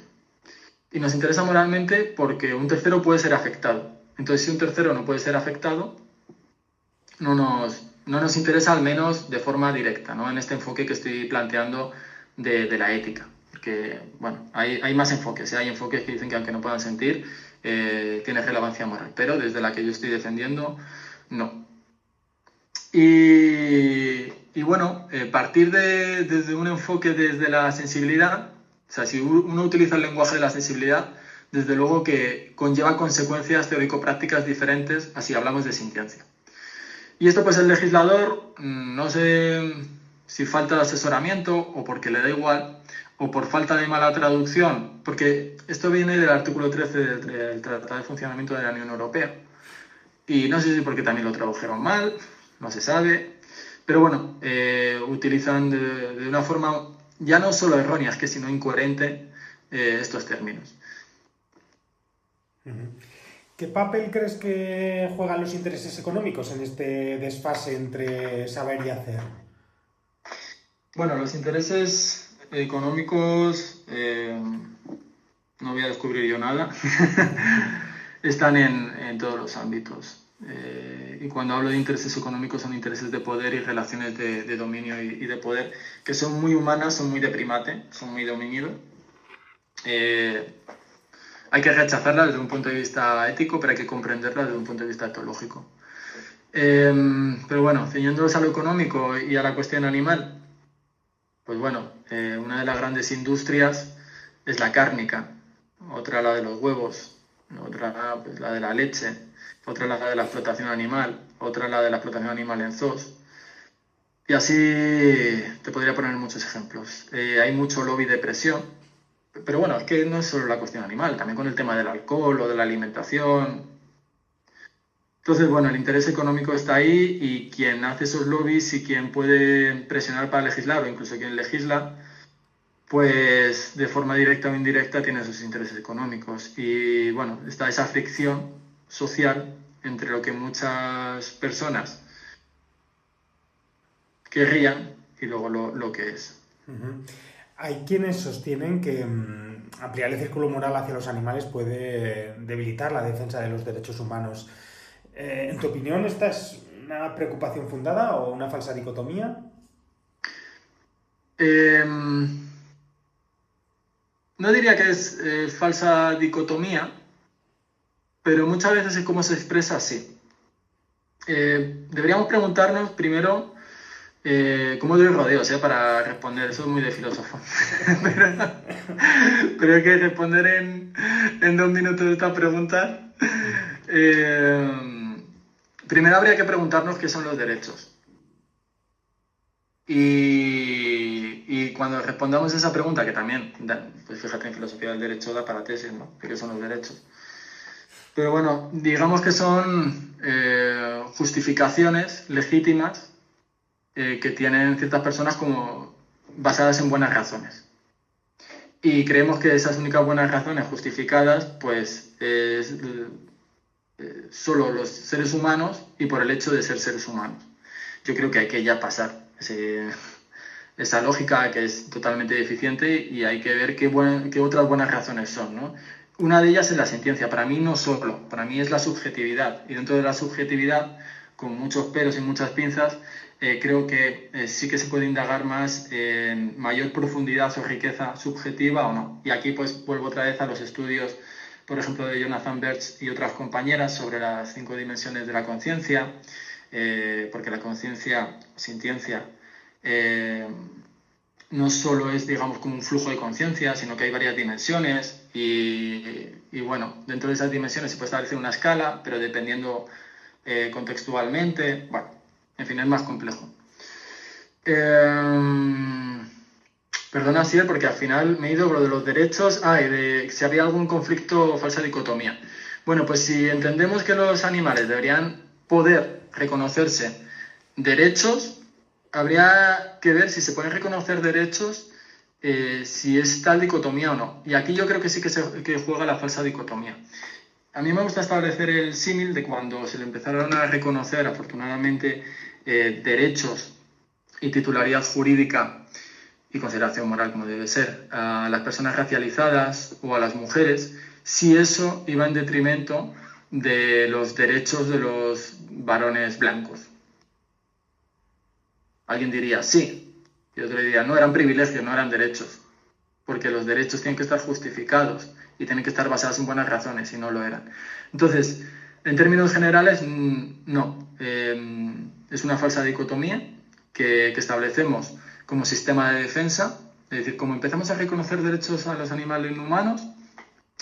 Y nos interesa moralmente porque un tercero puede ser afectado. Entonces, si un tercero no puede ser afectado, no nos interesa, al menos de forma directa, ¿no? En este enfoque que estoy planteando de la ética. Porque, bueno, hay más enfoques, ¿eh? Hay enfoques que dicen que aunque no puedan sentir, tiene relevancia moral. Pero desde la que yo estoy defendiendo, no. Y bueno, partir desde un enfoque desde la sensibilidad, o sea, si uno utiliza el lenguaje de la sensibilidad, desde luego que conlleva consecuencias teórico-prácticas diferentes, así hablamos de sintiencia. Y esto pues el legislador, no sé si falta de asesoramiento o porque le da igual, o por falta de mala traducción, porque esto viene del artículo 13 del Tratado de Funcionamiento de la Unión Europea. Y no sé si porque también lo tradujeron mal, no se sabe, pero bueno, utilizan de una forma ya no solo errónea, es que sino incoherente estos términos. ¿Qué papel crees que juegan los intereses económicos en este desfase entre saber y hacer? Bueno, los intereses económicos, no voy a descubrir yo nada, están en todos los ámbitos. Y cuando hablo de intereses económicos son intereses de poder y relaciones de dominio y de poder, que son muy humanas, son muy de primate, son muy de homínido. Hay que rechazarlas desde un punto de vista ético, pero hay que comprenderlas desde un punto de vista etológico. Pero bueno, ciñéndonos a lo económico y a la cuestión animal, pues bueno, una de las grandes industrias es la cárnica, otra la de los huevos, otra pues, la de la leche, otra la de la explotación animal, otra la de la explotación animal en zoos. Y así te podría poner muchos ejemplos. Hay mucho lobby de presión, pero bueno, es que no es solo la cuestión animal, también con el tema del alcohol o de la alimentación. Entonces, bueno, el interés económico está ahí y quien hace esos lobbies y quien puede presionar para legislar o incluso quien legisla, pues de forma directa o indirecta tiene sus intereses económicos. Y bueno, está esa fricción social entre lo que muchas personas querrían y luego lo que es. Hay quienes sostienen que ampliar el círculo moral hacia los animales puede debilitar la defensa de los derechos humanos. ¿En tu opinión esta es una preocupación fundada o una falsa dicotomía? No diría que es falsa dicotomía, pero muchas veces es como se expresa así. Deberíamos preguntarnos primero cómo doy rodeos para responder. Eso es muy de filósofo. pero hay que responder en 2 minutos esta pregunta. Primero habría que preguntarnos qué son los derechos. Y cuando respondamos esa pregunta, que también, pues fíjate, en filosofía del derecho da para tesis, ¿no? ¿Qué son los derechos? Pero bueno, digamos que son justificaciones legítimas que tienen ciertas personas como basadas en buenas razones. Y creemos que esas únicas buenas razones justificadas, pues, es solo los seres humanos y por el hecho de ser seres humanos. yo creo que hay que ya pasar esa lógica que es totalmente deficiente y hay que ver qué otras buenas razones son, ¿no? Una de ellas es la sentencia. Para mí no solo, para mí es la subjetividad. Y dentro de la subjetividad, con muchos peros y muchas pinzas, creo que sí que se puede indagar más en mayor profundidad o riqueza subjetiva o no. Y aquí pues vuelvo otra vez a los estudios, por ejemplo, de Jonathan Bertsch y otras compañeras sobre las 5 dimensiones de la conciencia, porque la conciencia, sintiencia, no solo es, digamos, como un flujo de conciencia, sino que hay varias dimensiones y bueno, dentro de esas dimensiones se puede establecer una escala, pero dependiendo contextualmente, bueno, en fin, es más complejo. Perdona, Sier, porque al final me he ido con lo de los derechos, y de si había algún conflicto o falsa dicotomía. Bueno, pues si entendemos que los animales deberían poder reconocerse derechos, habría que ver si se pueden reconocer derechos, si es tal dicotomía o no. Y aquí yo creo que sí que juega la falsa dicotomía. A mí me gusta establecer el símil de cuando se le empezaron a reconocer, afortunadamente, derechos y titularidad jurídica y consideración moral, como debe ser, a las personas racializadas o a las mujeres, si eso iba en detrimento de los derechos de los varones blancos. Alguien diría sí, y otro diría no, eran privilegios, no eran derechos, porque los derechos tienen que estar justificados y tienen que estar basados en buenas razones, y no lo eran. Entonces, en términos generales, no. Es una falsa dicotomía que establecemos como sistema de defensa, es decir, como empezamos a reconocer derechos a los animales humanos,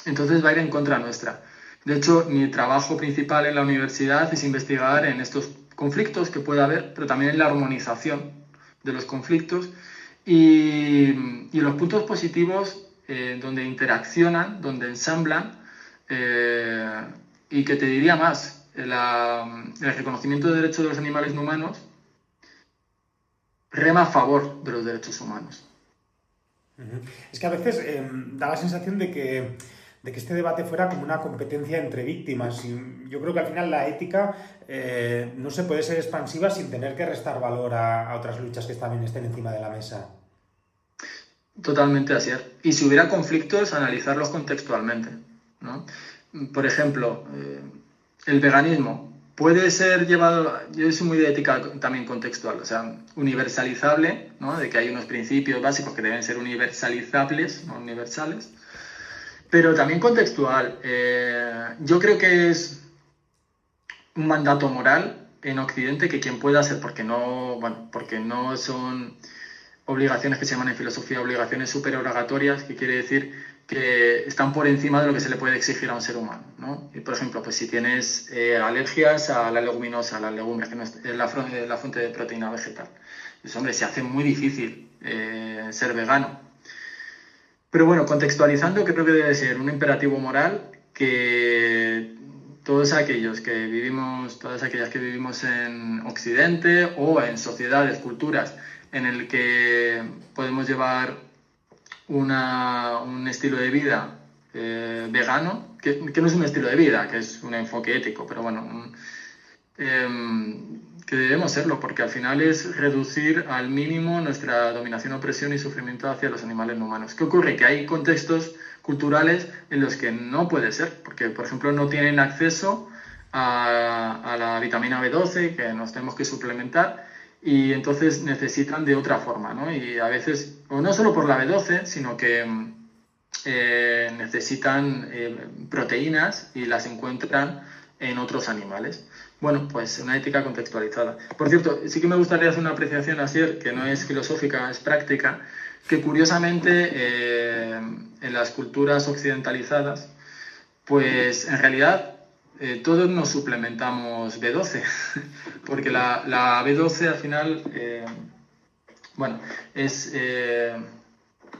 entonces va a ir en contra nuestra. De hecho, mi trabajo principal en la universidad es investigar en estos conflictos que puede haber, pero también en la armonización de los conflictos y los puntos positivos donde interaccionan, donde ensamblan, y que te diría más, el reconocimiento de derechos de los animales no humanos rema a favor de los derechos humanos. Es que a veces da la sensación de que este debate fuera como una competencia entre víctimas. Y yo creo que al final la ética no se puede ser expansiva sin tener que restar valor a otras luchas que también estén encima de la mesa. Totalmente así. Y si hubiera conflictos, analizarlos contextualmente, ¿no? Por ejemplo, el veganismo puede ser llevado, yo soy muy de ética también contextual, o sea, universalizable, ¿no? De que hay unos principios básicos que deben ser universalizables, no universales, pero también contextual. Yo creo que es un mandato moral en Occidente que quien pueda hacer, porque no son obligaciones que se llaman en filosofía obligaciones supererogatorias, que quiere decir que están por encima de lo que se le puede exigir a un ser humano, ¿no? Y por ejemplo, pues si tienes alergias a la leguminosa, a las legumbres, que no es la fuente de proteína vegetal, pues hombre, se hace muy difícil ser vegano. Pero bueno, contextualizando, creo que debe ser un imperativo moral que todas aquellas que vivimos en Occidente o en sociedades, culturas, en el que podemos llevar un estilo de vida vegano, que no es un estilo de vida, que es un enfoque ético, pero bueno, que debemos serlo, porque al final es reducir al mínimo nuestra dominación, opresión y sufrimiento hacia los animales no humanos. ¿Qué ocurre? Que hay contextos culturales en los que no puede ser, porque por ejemplo no tienen acceso a la vitamina B12 que nos tenemos que suplementar, y entonces necesitan de otra forma, ¿no? Y a veces, o no solo por la B12, sino que necesitan proteínas y las encuentran en otros animales. Bueno, pues una ética contextualizada. Por cierto, sí que me gustaría hacer una apreciación, Asier, que no es filosófica, es práctica, que curiosamente en las culturas occidentalizadas, pues en realidad todos nos suplementamos B12, porque la B12 al final,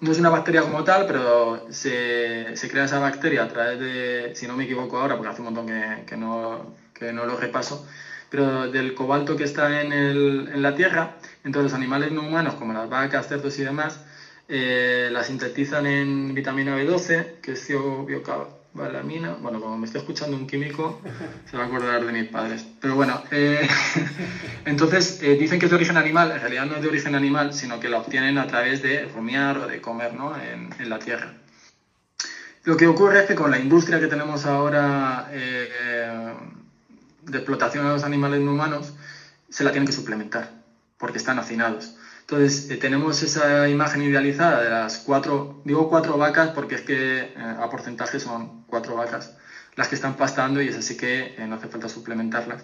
no es una bacteria como tal, pero se crea esa bacteria a través de, si no me equivoco ahora, porque hace un montón que no lo repaso, pero del cobalto que está en la Tierra. Entonces los animales no humanos, como las vacas, cerdos y demás, la sintetizan en vitamina B12, que es balamina. Bueno, como me está escuchando un químico, se va a acordar de mis padres. Pero bueno, entonces dicen que es de origen animal. En realidad no es de origen animal, sino que la obtienen a través de rumiar o de comer, ¿no? en la tierra. Lo que ocurre es que con la industria que tenemos ahora de explotación a los animales no humanos, se la tienen que suplementar, porque están hacinados. Entonces, tenemos esa imagen idealizada de las digo cuatro vacas porque es que a porcentaje son 4 vacas las que están pastando y es así que no hace falta suplementarlas.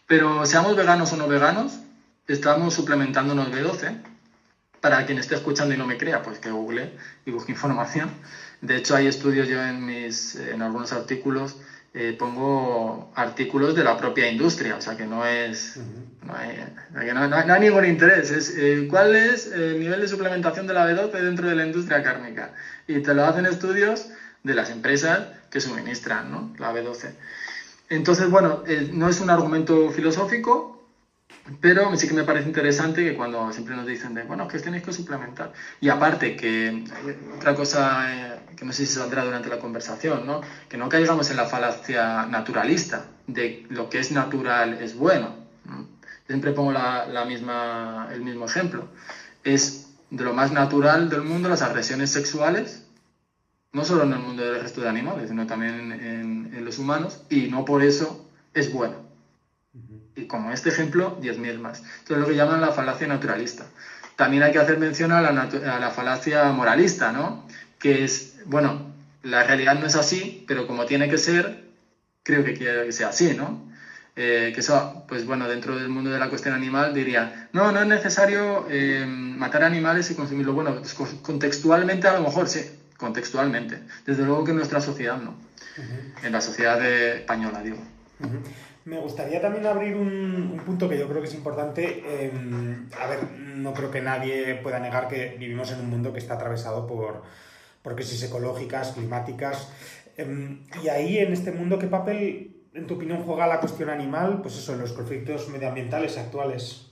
Pero seamos veganos o no veganos, estamos suplementándonos B12. Para quien esté escuchando y no me crea, pues que google y busque información. De hecho, hay estudios, yo en algunos artículos pongo artículos de la propia industria, o sea que no hay ningún interés. ¿Cuál es el nivel de suplementación de la B12 dentro de la industria cárnica? Y te lo hacen estudios de las empresas que suministran, ¿no? La B12. Entonces, bueno, no es un argumento filosófico, pero sí que me parece interesante que cuando siempre nos dicen bueno, que tenéis que suplementar. Y aparte, que otra cosa que no sé si saldrá durante la conversación, ¿no? Que no caigamos en la falacia naturalista, de lo que es natural es bueno, ¿no? Siempre pongo el mismo ejemplo. Es de lo más natural del mundo las agresiones sexuales, no solo en el mundo del resto de animales, sino también en los humanos, y no por eso es bueno. Y como este ejemplo, 10.000 más. Esto es lo que llaman la falacia naturalista. También hay que hacer mención a la falacia moralista, ¿no? Que es, bueno, la realidad no es así, pero como tiene que ser, creo que quiero que sea así, ¿no? Que eso, pues bueno, dentro del mundo de la cuestión animal diría, no es necesario matar animales y consumirlo. Bueno, pues, contextualmente a lo mejor sí, contextualmente. Desde luego que en nuestra sociedad no. En la sociedad española, digo. Me gustaría también abrir un punto que yo creo que es importante. A ver, no creo que nadie pueda negar que vivimos en un mundo que está atravesado por crisis ecológicas, climáticas. Y ahí, en este mundo, ¿qué papel, en tu opinión, juega la cuestión animal, pues eso, en los conflictos medioambientales actuales?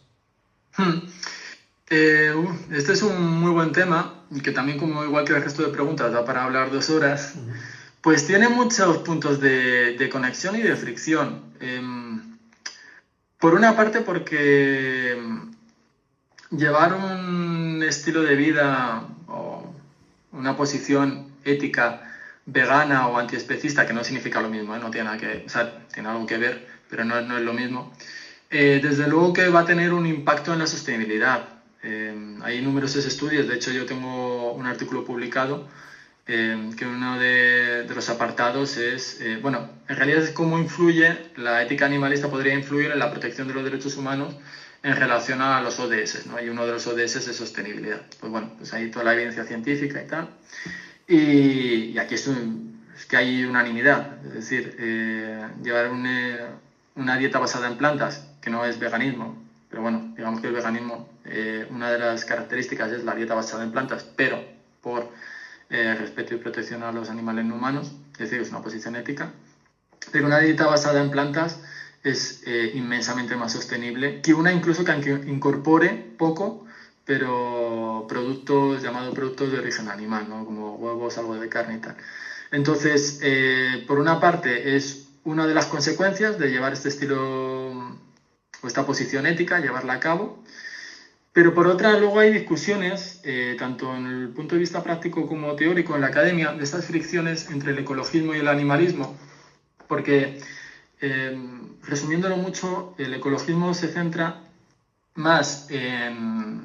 Este es un muy buen tema y que también, como igual que el resto de preguntas, da para hablar 2 horas. Pues tiene muchos puntos de conexión y de fricción. Por una parte porque llevar un estilo de vida o una posición ética vegana o antiespecista, que no significa lo mismo, no tiene nada que, o sea, tiene algo que ver, pero no es lo mismo, desde luego que va a tener un impacto en la sostenibilidad. Hay numerosos estudios, de hecho yo tengo un artículo publicado que uno de los apartados es, bueno, en realidad es cómo influye, la ética animalista podría influir en la protección de los derechos humanos en relación a los ODS, ¿no? Y uno de los ODS es sostenibilidad. Pues bueno, pues hay toda la evidencia científica y tal. Y aquí es que hay unanimidad, es decir, llevar una dieta basada en plantas, que no es veganismo, pero bueno, digamos que el veganismo, una de las características es la dieta basada en plantas, pero por respeto y protección a los animales no humanos, es decir, es una posición ética, pero una dieta basada en plantas es inmensamente más sostenible que una incluso que incorpore poco, pero llamados productos de origen animal, ¿no? Como huevos, algo de carne y tal. Entonces, por una parte es una de las consecuencias de llevar este estilo o esta posición ética, llevarla a cabo. Pero por otra, luego hay discusiones, tanto en el punto de vista práctico como teórico en la academia, de estas fricciones entre el ecologismo y el animalismo, porque, resumiéndolo mucho, el ecologismo se centra más en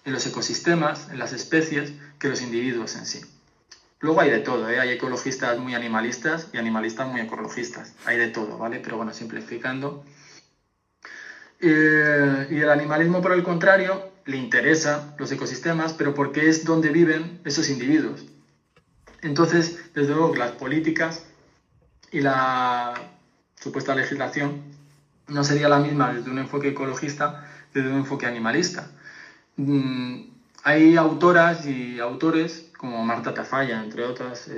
los ecosistemas, en las especies, que los individuos en sí. Luego hay de todo, hay ecologistas muy animalistas y animalistas muy ecologistas, hay de todo, ¿vale? Pero bueno, simplificando. Y el animalismo, por el contrario, le interesa los ecosistemas, pero porque es donde viven esos individuos. Entonces, desde luego, las políticas y la supuesta legislación no sería la misma desde un enfoque ecologista que desde un enfoque animalista. Hay autoras y autores, como Marta Tafalla, entre otras,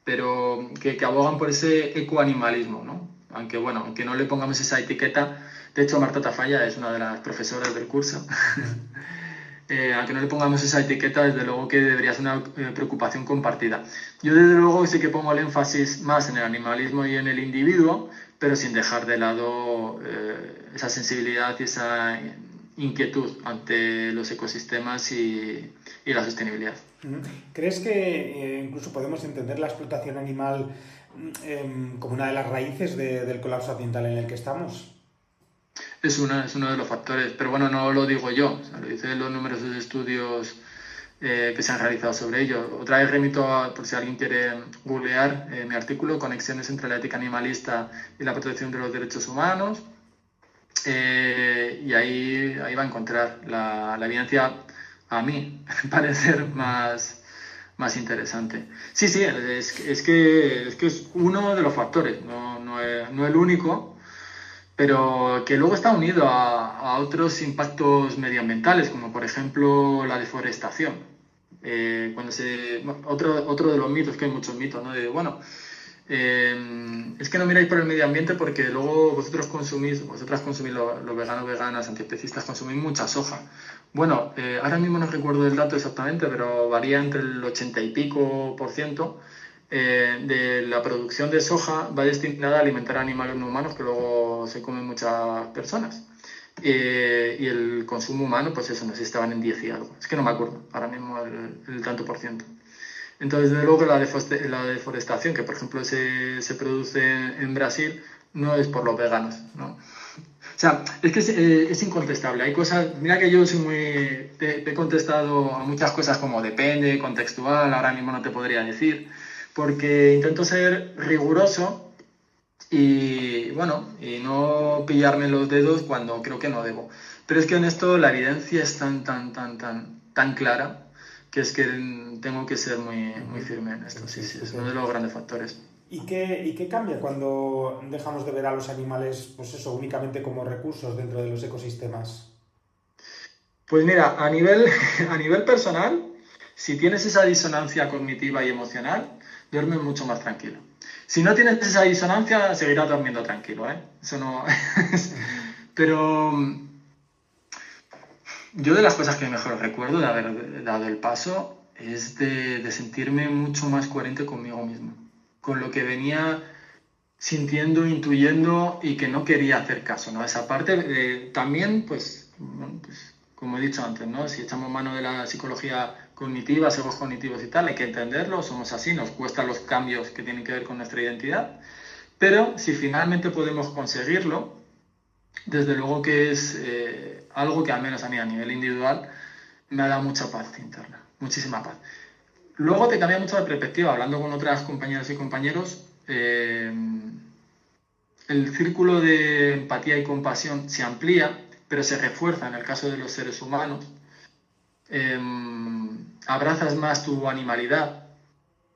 pero que abogan por ese ecoanimalismo, ¿no? Aunque no le pongamos esa etiqueta. De hecho, Marta Tafalla es una de las profesoras del curso. a que no le pongamos esa etiqueta, desde luego que debería ser una preocupación compartida. Yo desde luego sí que pongo el énfasis más en el animalismo y en el individuo, pero sin dejar de lado esa sensibilidad y esa inquietud ante los ecosistemas y la sostenibilidad. ¿Crees que incluso podemos entender la explotación animal como una de las raíces del colapso ambiental en el que estamos? Es uno de los factores, pero bueno, no lo digo yo, o sea, lo dicen los numerosos estudios que se han realizado sobre ello. Otra vez remito, por si alguien quiere googlear, mi artículo, Conexiones entre la ética animalista y la protección de los derechos humanos, y ahí va a encontrar la evidencia, a mí, parecer más interesante. Sí, es que es uno de los factores, no el único, pero que luego está unido a otros impactos medioambientales, como por ejemplo la deforestación. Otro de los mitos, que hay muchos mitos, ¿no? Es que no miráis por el medio ambiente porque luego vosotras consumís, los veganos, veganas, antiespecistas, consumís mucha soja. Bueno, ahora mismo no recuerdo el dato exactamente, pero varía entre el 80 y pico % de la producción de soja va destinada a alimentar a animales no humanos que luego se comen muchas personas. Y el consumo humano, pues eso, no sé si estaban en 10 y algo. Es que no me acuerdo ahora mismo el tanto por ciento. Entonces, desde luego que la deforestación, que por ejemplo se produce en Brasil, no es por los veganos, ¿no? O sea, es que es incontestable. Hay cosas, mira que yo soy te he contestado a muchas cosas como depende, contextual, ahora mismo no te podría decir, porque intento ser riguroso y, bueno, y no pillarme los dedos cuando creo que no debo. Pero es que en esto la evidencia es tan clara que es que tengo que ser muy firme en esto. Sí, es uno de los grandes factores. ¿Y qué cambia cuando dejamos de ver a los animales, pues eso, únicamente como recursos dentro de los ecosistemas? Pues mira, a nivel personal, si tienes esa disonancia cognitiva y emocional, duermes mucho más tranquilo. Si no tienes esa disonancia, seguirás durmiendo tranquilo, ¿eh? Eso no... Pero yo de las cosas que mejor recuerdo de haber dado el paso es de sentirme mucho más coherente conmigo mismo, con lo que venía sintiendo, intuyendo y que no quería hacer caso, ¿no? Esa parte también, pues, bueno, pues, como he dicho antes, ¿no? Si echamos mano de la psicología cognitiva, sesgos cognitivos y tal, hay que entenderlo, somos así, nos cuestan los cambios que tienen que ver con nuestra identidad, pero si finalmente podemos conseguirlo, desde luego que es algo que al menos a mí a nivel individual me ha dado mucha paz interna, muchísima paz. Luego te cambia mucho de perspectiva, hablando con otras compañeras y compañeros, el círculo de empatía y compasión se amplía, pero se refuerza en el caso de los seres humanos. Abrazas más tu animalidad,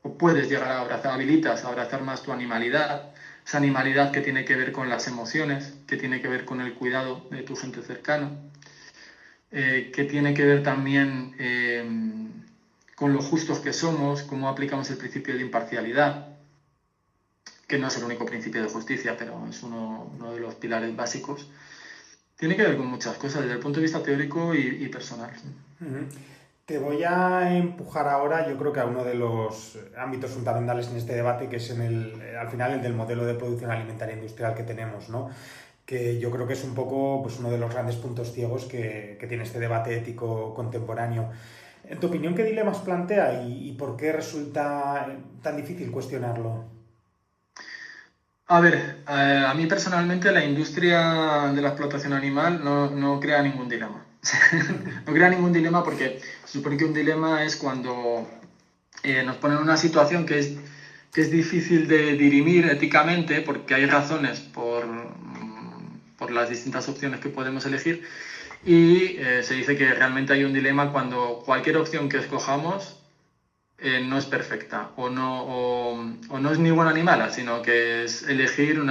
o puedes llegar a habilitas a abrazar más tu animalidad, esa animalidad que tiene que ver con las emociones, que tiene que ver con el cuidado de tu gente cercana, que tiene que ver también con lo justos que somos, cómo aplicamos el principio de imparcialidad, que no es el único principio de justicia, pero es uno de los pilares básicos. Tiene que ver con muchas cosas, desde el punto de vista teórico y personal. Te voy a empujar ahora, yo creo que a uno de los ámbitos fundamentales en este debate, que es al final el del modelo de producción alimentaria industrial que tenemos, ¿no? Que yo creo que es un poco pues, uno de los grandes puntos ciegos que tiene este debate ético contemporáneo. En tu opinión, ¿qué dilemas plantea y por qué resulta tan difícil cuestionarlo? A ver, a mí personalmente la industria de la explotación animal no crea ningún dilema. No crea ningún dilema porque se supone que un dilema es cuando nos ponen en una situación que es difícil de dirimir éticamente porque hay razones por las distintas opciones que podemos elegir y se dice que realmente hay un dilema cuando cualquier opción que escojamos no es perfecta o no es ni buena ni mala, sino que es elegir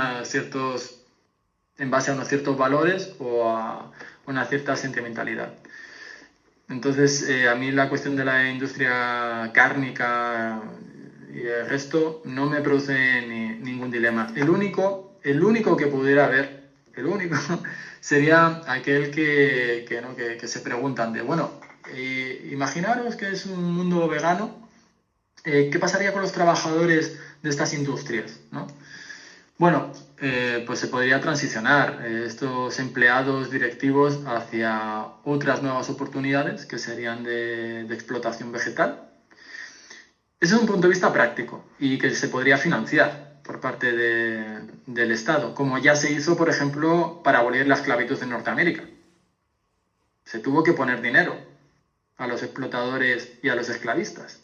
en base a unos ciertos valores o a una cierta sentimentalidad. Entonces, a mí la cuestión de la industria cárnica y el resto no me produce ningún dilema. El único que pudiera haber, sería aquel que se preguntan de, bueno, Imaginaros que es un mundo vegano. ¿Qué pasaría con los trabajadores de estas industrias, ¿no? Bueno, pues se podría transicionar estos empleados directivos hacia otras nuevas oportunidades que serían de explotación vegetal. Ese es un punto de vista práctico y que se podría financiar por parte del Estado, como ya se hizo, por ejemplo, para abolir la esclavitud en Norteamérica. Se tuvo que poner dinero a los explotadores y a los esclavistas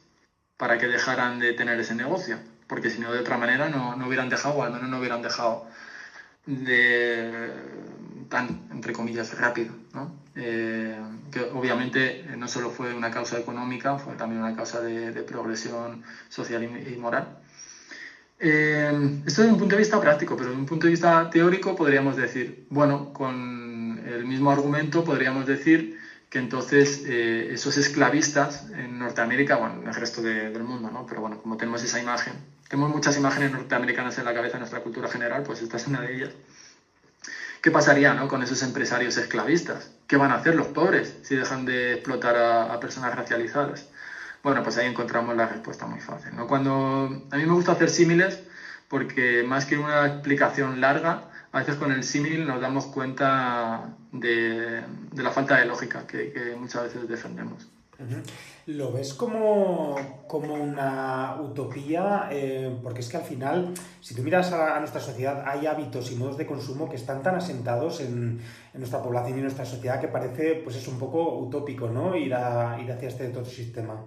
para que dejaran de tener ese negocio, porque si no, de otra manera no hubieran dejado, o al menos no hubieran dejado tan, entre comillas, rápido, ¿no? Que obviamente no solo fue una causa económica, fue también una causa de progresión social y moral. Esto desde un punto de vista práctico, pero desde un punto de vista teórico podríamos decir, bueno, con el mismo argumento podríamos decir que entonces esos esclavistas en Norteamérica, bueno, en el resto del mundo, ¿no? Pero bueno, como tenemos esa imagen, tenemos muchas imágenes norteamericanas en la cabeza de nuestra cultura general, pues esta es una de ellas. ¿Qué pasaría, ¿no?, con esos empresarios esclavistas? ¿Qué van a hacer los pobres si dejan de explotar a personas racializadas? Bueno, pues ahí encontramos la respuesta muy fácil, ¿no? A mí me gusta hacer símiles porque más que una explicación larga, a veces con el símil nos damos cuenta de la falta de lógica que muchas veces defendemos. Uh-huh. ¿Lo ves como una utopía? Porque es que al final, si tú miras a nuestra sociedad, hay hábitos y modos de consumo que están tan asentados en nuestra población y en nuestra sociedad que parece, pues es un poco utópico, ¿no? Ir hacia este otro sistema.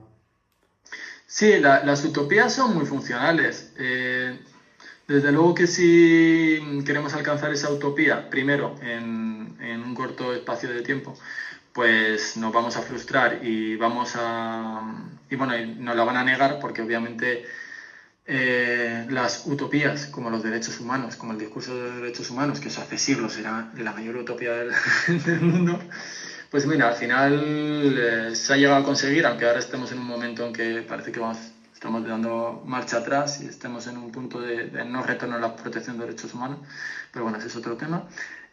Sí, las utopías son muy funcionales. Desde luego que si queremos alcanzar esa utopía, primero, en un corto espacio de tiempo, pues nos vamos a frustrar y nos la van a negar porque obviamente las utopías como los derechos humanos, como el discurso de derechos humanos, que eso hace siglos era la mayor utopía del mundo, pues mira, al final se ha llegado a conseguir, aunque ahora estemos en un momento en que parece que estamos dando marcha atrás y estemos en un punto de no retorno a la protección de derechos humanos, pero bueno, ese es otro tema.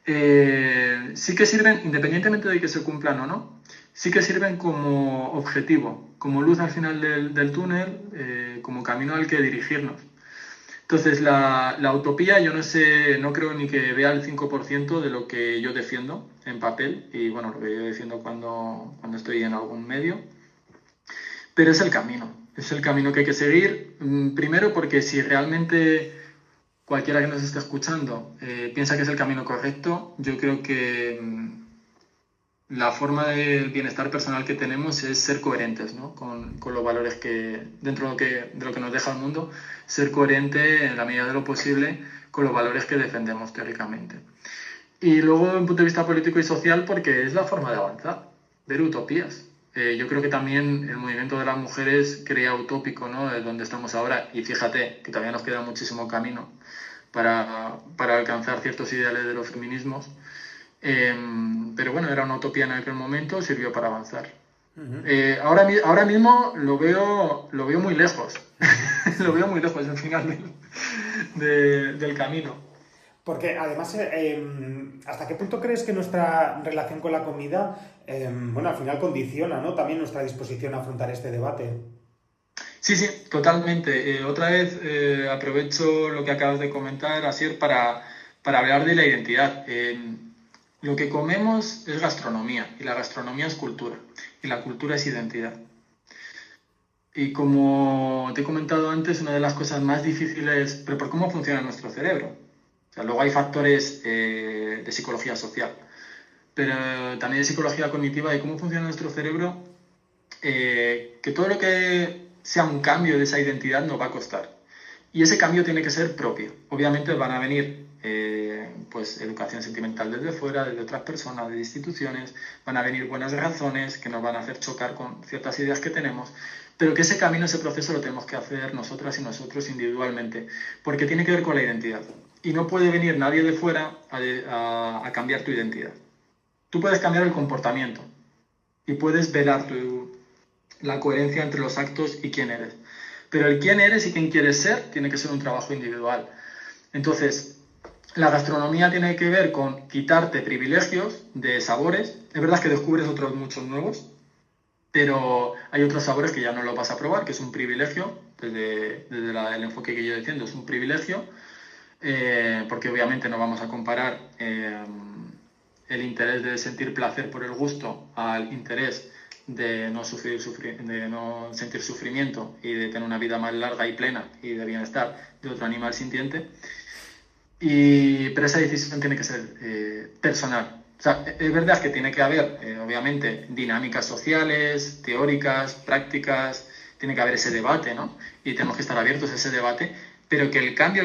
Sí que sirven, independientemente de que se cumplan o no, sí que sirven como objetivo, como luz al final del túnel, como camino al que dirigirnos. Entonces, la utopía, yo no creo ni que vea el 5% de lo que yo defiendo en papel, y bueno, lo que yo defiendo cuando estoy en algún medio, pero es el camino que hay que seguir, primero porque si realmente cualquiera que nos esté escuchando piensa que es el camino correcto, yo creo que la forma del bienestar personal que tenemos es ser coherentes, ¿no?, con los valores que, dentro de lo que nos deja el mundo, ser coherente en la medida de lo posible con los valores que defendemos teóricamente. Y luego, en punto de vista político y social, porque es la forma de avanzar, ver utopías. Yo creo que también el movimiento de las mujeres crea utópico, ¿no?, de donde estamos ahora, y fíjate que todavía nos queda muchísimo camino para alcanzar ciertos ideales de los feminismos. Pero bueno, era una utopía en aquel momento, sirvió para avanzar. Uh-huh. Ahora mismo lo veo muy lejos. Lo veo muy lejos al final del camino. Porque además, ¿hasta qué punto crees que nuestra relación con la comida, al final condiciona, ¿no?, también nuestra disposición a afrontar este debate? Sí, totalmente. Otra vez aprovecho lo que acabas de comentar, Asier, para hablar de la identidad. Lo que comemos es gastronomía, y la gastronomía es cultura, y la cultura es identidad. Y como te he comentado antes, una de las cosas más difíciles, pero por cómo funciona nuestro cerebro. O sea, luego hay factores de psicología social, pero también de psicología cognitiva, de cómo funciona nuestro cerebro, que todo lo que sea un cambio de esa identidad nos va a costar. Y ese cambio tiene que ser propio. Obviamente van a venir pues educación sentimental desde fuera, desde otras personas, de instituciones, van a venir buenas razones que nos van a hacer chocar con ciertas ideas que tenemos, pero que ese camino, ese proceso lo tenemos que hacer nosotras y nosotros individualmente, porque tiene que ver con la identidad. Y no puede venir nadie de fuera a cambiar tu identidad. Tú puedes cambiar el comportamiento y puedes velar la coherencia entre los actos y quién eres. Pero el quién eres y quién quieres ser tiene que ser un trabajo individual. Entonces, la gastronomía tiene que ver con quitarte privilegios de sabores. Es verdad que descubres otros muchos nuevos, pero hay otros sabores que ya no lo vas a probar, que es un privilegio, desde el enfoque que yo defiendo, es un privilegio, porque obviamente no vamos a comparar el interés de sentir placer por el gusto al interés de no de no sentir sufrimiento y de tener una vida más larga y plena y de bienestar de otro animal sintiente. Pero esa decisión tiene que ser personal. O sea, es verdad que tiene que haber, obviamente, dinámicas sociales, teóricas, prácticas, tiene que haber ese debate, ¿no? Y tenemos que estar abiertos a ese debate, pero que el cambio,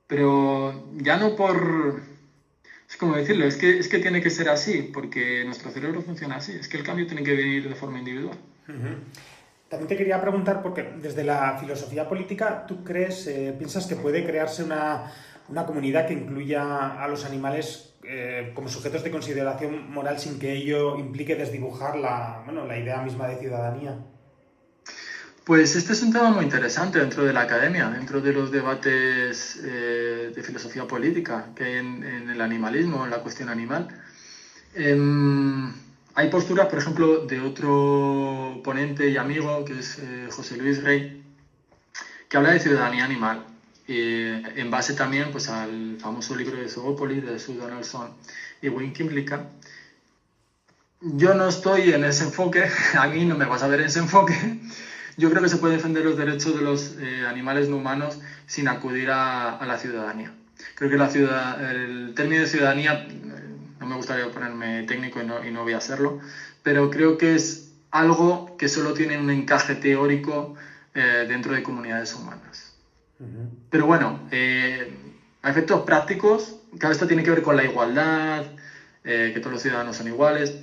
pero ya no por, es como decirlo, es que tiene que ser así, porque nuestro cerebro funciona así, es que el cambio tiene que venir de forma individual. Uh-huh. También te quería preguntar, porque desde la filosofía política, ¿tú piensas que puede crearse una comunidad que incluya a los animales como sujetos de consideración moral sin que ello implique desdibujar la idea misma de ciudadanía? Pues este es un tema muy interesante dentro de la academia, dentro de los debates de filosofía política que hay en el animalismo, en la cuestión animal. Hay posturas, por ejemplo, de otro ponente y amigo, que es José Luis Rey, que habla de ciudadanía animal, en base también pues, al famoso libro de Zoópolis, de Sue Donaldson y Wayne Kimlicka. Yo no estoy en ese enfoque, a mí no me vas a ver en ese enfoque. Yo creo que se puede defender los derechos de los animales no humanos sin acudir a la ciudadanía. Creo que el término de ciudadanía, no me gustaría ponerme técnico y no voy a hacerlo, pero creo que es algo que solo tiene un encaje teórico dentro de comunidades humanas. Uh-huh. Pero bueno, a efectos prácticos, claro, esto tiene que ver con la igualdad, que todos los ciudadanos son iguales,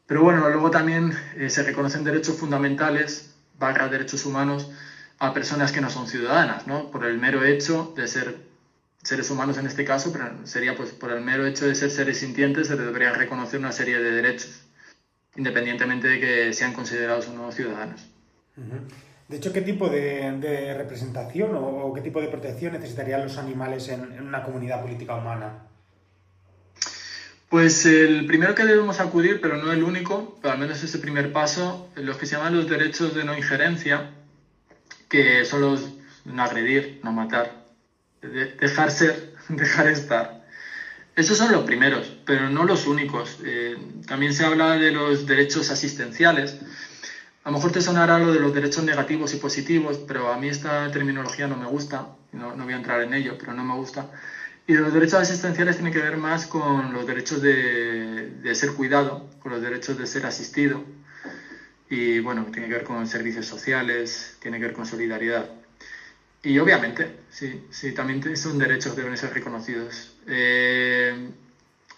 pero bueno, luego también se reconocen derechos fundamentales derechos humanos a personas que no son ciudadanas, ¿no? Por el mero hecho de ser seres humanos en este caso, pero sería pues por el mero hecho de ser seres sintientes se deberían reconocer una serie de derechos, independientemente de que sean considerados o no ciudadanos. Uh-huh. De hecho, ¿qué tipo de representación o qué tipo de protección necesitarían los animales en una comunidad política humana? Pues el primero que debemos acudir, pero no el único, pero al menos ese primer paso, los que se llaman los derechos de no injerencia, que son los no agredir, no matar, dejar ser, dejar estar. Esos son los primeros, pero no los únicos. También se habla de los derechos asistenciales. A lo mejor te sonará lo de los derechos negativos y positivos, pero a mí esta terminología no me gusta, no voy a entrar en ello, pero no me gusta. Y los derechos asistenciales tienen que ver más con los derechos de ser cuidado, con los derechos de ser asistido. Y bueno, tiene que ver con servicios sociales, tiene que ver con solidaridad. Y obviamente, sí, también son derechos que deben ser reconocidos.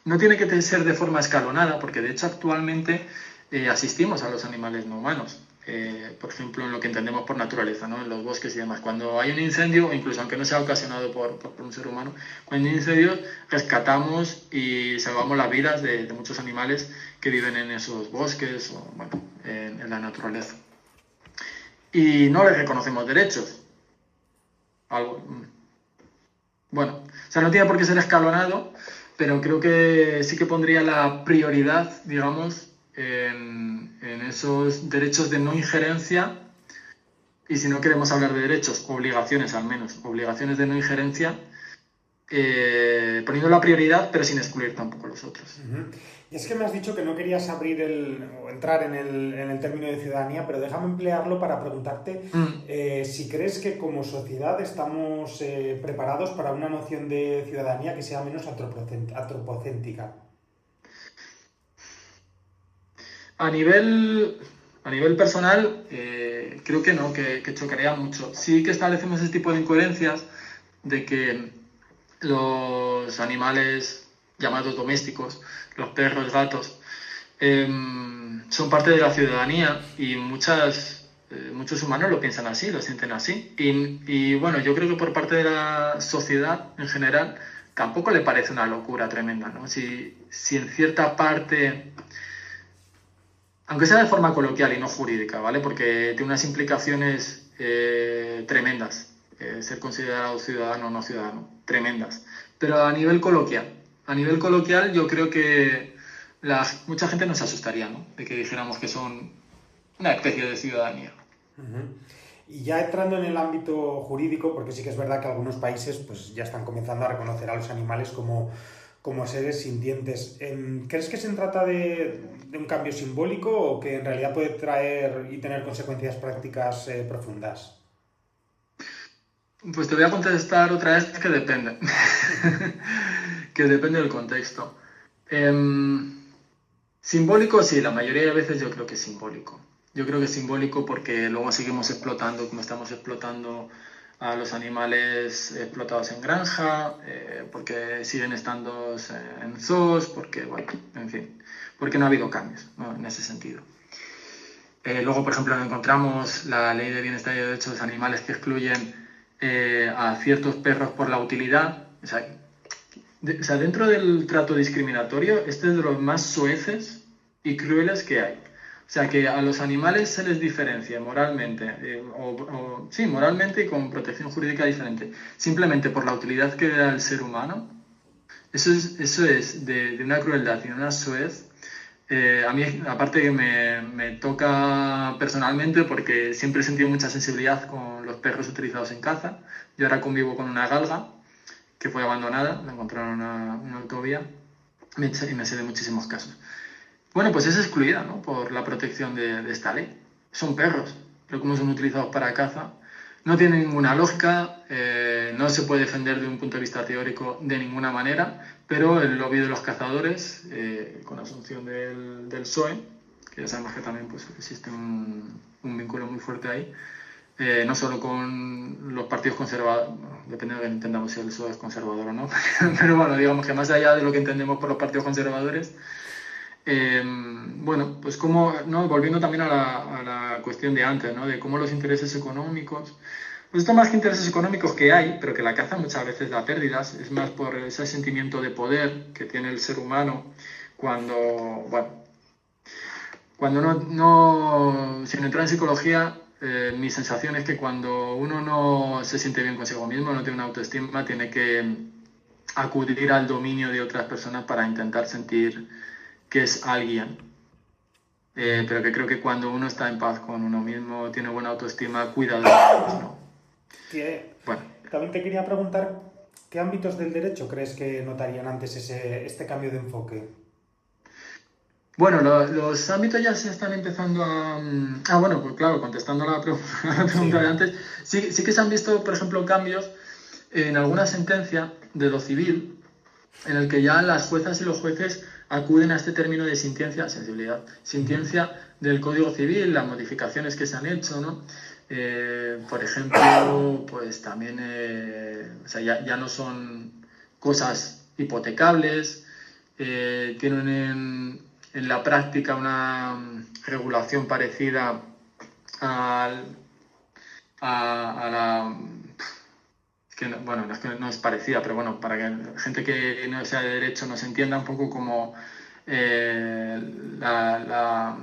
No tiene que ser de forma escalonada, porque de hecho actualmente asistimos a los animales no humanos. Por ejemplo, en lo que entendemos por naturaleza, ¿no? En los bosques y demás. Cuando hay un incendio, incluso aunque no sea ocasionado por un ser humano, cuando hay un incendio rescatamos y salvamos las vidas de muchos animales que viven en esos bosques o bueno, en la naturaleza. Y no les reconocemos derechos. Bueno, o sea, no tiene por qué ser escalonado, pero creo que sí que pondría la prioridad, digamos, en esos derechos de no injerencia, y si no queremos hablar de derechos, obligaciones al menos, obligaciones de no injerencia, poniendo la prioridad pero sin excluir tampoco a los otros. Uh-huh. Y es que me has dicho que no querías o entrar en el término de ciudadanía, pero déjame emplearlo para preguntarte si crees que como sociedad estamos preparados para una noción de ciudadanía que sea menos antropocéntrica. A nivel personal, creo que no, que chocaría mucho. Sí que establecemos ese tipo de incoherencias de que los animales llamados domésticos, los perros, gatos, son parte de la ciudadanía y muchos humanos lo piensan así, lo sienten así. Y bueno, yo creo que por parte de la sociedad en general tampoco le parece una locura tremenda, ¿no? Si en cierta parte, aunque sea de forma coloquial y no jurídica, ¿vale? Porque tiene unas implicaciones tremendas, ser considerado ciudadano o no ciudadano, tremendas. Pero a nivel coloquial yo creo que mucha gente nos asustaría, ¿no? De que dijéramos que son una especie de ciudadanía. Uh-huh. Y ya entrando en el ámbito jurídico, porque sí que es verdad que algunos países pues, ya están comenzando a reconocer a los animales como seres sintientes. ¿Crees que se trata de un cambio simbólico o que en realidad puede traer y tener consecuencias prácticas profundas? Pues te voy a contestar otra vez que depende. Que depende del contexto. Simbólico, sí, la mayoría de veces yo creo que es simbólico. Yo creo que es simbólico porque luego seguimos explotando, como estamos explotando a los animales explotados en granja, porque siguen estando en zoos, porque, bueno, en fin, porque no ha habido cambios, ¿no? En ese sentido. Luego, por ejemplo, encontramos la ley de bienestar y derechos de los animales que excluyen a ciertos perros por la utilidad. O sea, dentro del trato discriminatorio, este es de los más soeces y crueles que hay. O sea, que a los animales se les diferencia moralmente, sí, moralmente y con protección jurídica diferente, simplemente por la utilidad que da al ser humano. Eso es de una crueldad y de una soez. A mí, aparte que me toca personalmente, porque siempre he sentido mucha sensibilidad con los perros utilizados en caza. Yo ahora convivo con una galga que fue abandonada, la encontraron en una autovía, y me sé de muchísimos casos. Bueno, pues es excluida, ¿no? Por la protección de esta ley. Son perros, pero como son utilizados para caza, no tiene ninguna lógica, no se puede defender de un punto de vista teórico de ninguna manera, pero el lobby de los cazadores, con la asunción del PSOE, que ya sabemos que también pues, existe un vínculo muy fuerte ahí, no solo con los partidos conservadores, depende de lo que entendamos si el PSOE es conservador o no, pero bueno, digamos que más allá de lo que entendemos por los partidos conservadores, bueno, pues como, ¿no? Volviendo también a la cuestión de antes, ¿no? De cómo los intereses económicos, pues esto más que intereses económicos que hay, pero que la caza muchas veces da pérdidas, es más por ese sentimiento de poder que tiene el ser humano cuando, bueno, cuando sin entrar en psicología, mi sensación es que cuando uno no se siente bien consigo mismo, no tiene una autoestima, tiene que acudir al dominio de otras personas para intentar sentir que es alguien, pero que creo que cuando uno está en paz con uno mismo, tiene buena autoestima, cuida de los demás, ¿no? Bueno. También te quería preguntar, ¿qué ámbitos del derecho crees que notarían antes este cambio de enfoque? Bueno, los ámbitos ya se están empezando a... bueno, pues claro, contestando a la pregunta de antes, sí que se han visto, por ejemplo, cambios en alguna sentencia de lo civil, en el que ya las juezas y los jueces acuden a este término de sintiencia del Código Civil, las modificaciones que se han hecho, ¿no? Por ejemplo, pues también o sea, ya no son cosas hipotecables, tienen en la práctica una regulación parecida a la... bueno, es que no es parecida, pero bueno, para que gente que no sea de derecho nos entienda un poco como la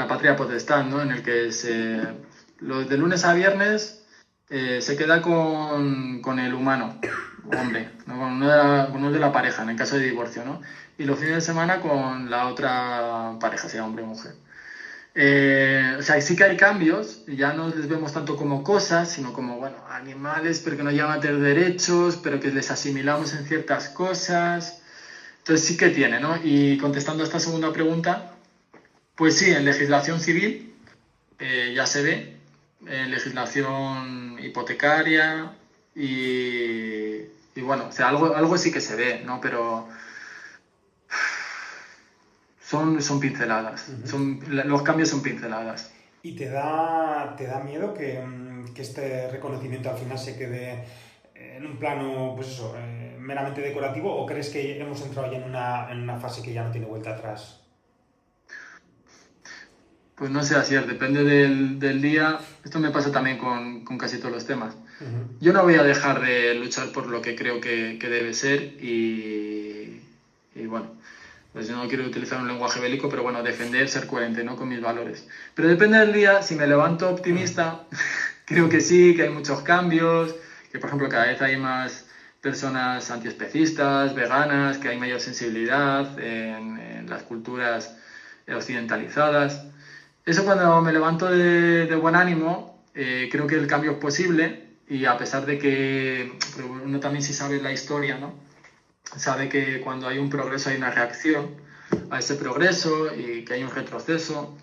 patria potestad, ¿no? En el que de lunes a viernes se queda con el humano, hombre, ¿no? Con uno de la pareja, en el caso de divorcio, ¿no? Y los fines de semana con la otra pareja, sea hombre o mujer. O sea, sí que hay cambios, ya no les vemos tanto como cosas, sino como, bueno, animales, pero que no llevan a tener derechos, pero que les asimilamos en ciertas cosas. Entonces sí que tiene, ¿no? Y contestando a esta segunda pregunta, pues sí, en legislación civil ya se ve, en legislación hipotecaria y bueno, o sea, algo sí que se ve, ¿no? Pero... Son pinceladas, los cambios son pinceladas. ¿Y te da miedo que este reconocimiento al final se quede en un plano, pues eso, meramente decorativo, o crees que hemos entrado ya en una fase que ya no tiene vuelta atrás? Pues no sé, así es, depende del día. Esto me pasa también con casi todos los temas. Yo no voy a dejar de luchar por lo que creo que debe ser y bueno... Pues yo no quiero utilizar un lenguaje bélico, pero bueno, defender, ser coherente, ¿no? Con mis valores. Pero depende del día, si me levanto optimista, creo que sí, que hay muchos cambios, que por ejemplo cada vez hay más personas antiespecistas, veganas, que hay mayor sensibilidad en las culturas occidentalizadas. Eso cuando me levanto de buen ánimo, creo que el cambio es posible y a pesar de que uno también sí sabe la historia, ¿no? Sabe que cuando hay un progreso hay una reacción a ese progreso y que hay un retroceso.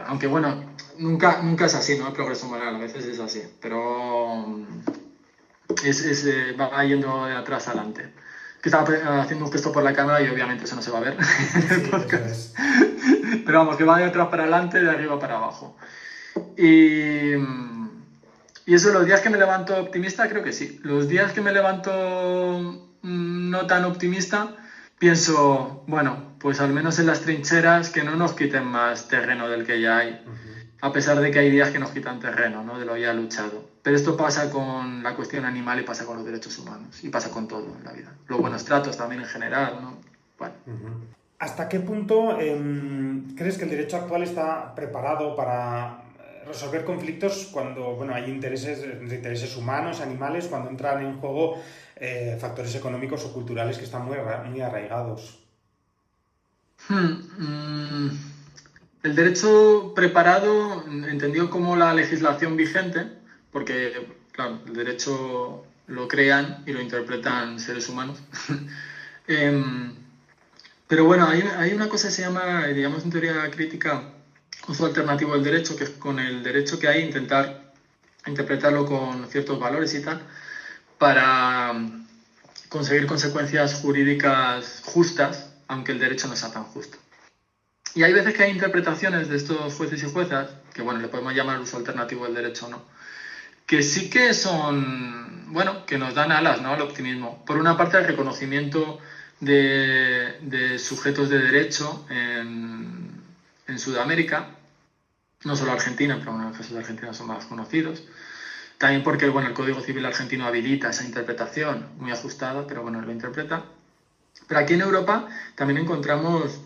Aunque bueno, nunca es así, ¿no? El progreso moral a veces es así, pero va yendo de atrás adelante. Que estaba haciendo un gesto por la cámara y obviamente eso no se va a ver en el podcast. Eso es. Pero vamos, que va de atrás para adelante, de arriba para abajo. Y eso, los días que me levanto optimista, creo que sí. Los días que me levanto no tan optimista, pienso, bueno, pues al menos en las trincheras que no nos quiten más terreno del que ya hay, a pesar de que hay días que nos quitan terreno, ¿no? De lo ya luchado. Pero esto pasa con la cuestión animal y pasa con los derechos humanos y pasa con todo en la vida. Los buenos tratos también en general, ¿no? Bueno. ¿Hasta qué punto crees que el derecho actual está preparado para resolver conflictos cuando hay intereses humanos, animales, cuando entran en juego factores económicos o culturales que están muy arraigados? El derecho preparado, entendido como la legislación vigente, porque, claro, el derecho lo crean y lo interpretan seres humanos. Pero bueno, hay una cosa que se llama, digamos en teoría crítica, uso alternativo del derecho, que es con el derecho que hay intentar interpretarlo con ciertos valores y tal, para conseguir consecuencias jurídicas justas, aunque el derecho no sea tan justo. Y hay veces que hay interpretaciones de estos jueces y juezas, que bueno, le podemos llamar uso alternativo del derecho o no, que sí que son, bueno, que nos dan alas, ¿no?, al optimismo. Por una parte, el reconocimiento de sujetos de derecho en Sudamérica, no solo Argentina, pero bueno, los casos de Argentina son más conocidos. También porque bueno, el Código Civil argentino habilita esa interpretación muy ajustada, pero bueno, lo interpreta. Pero aquí en Europa también encontramos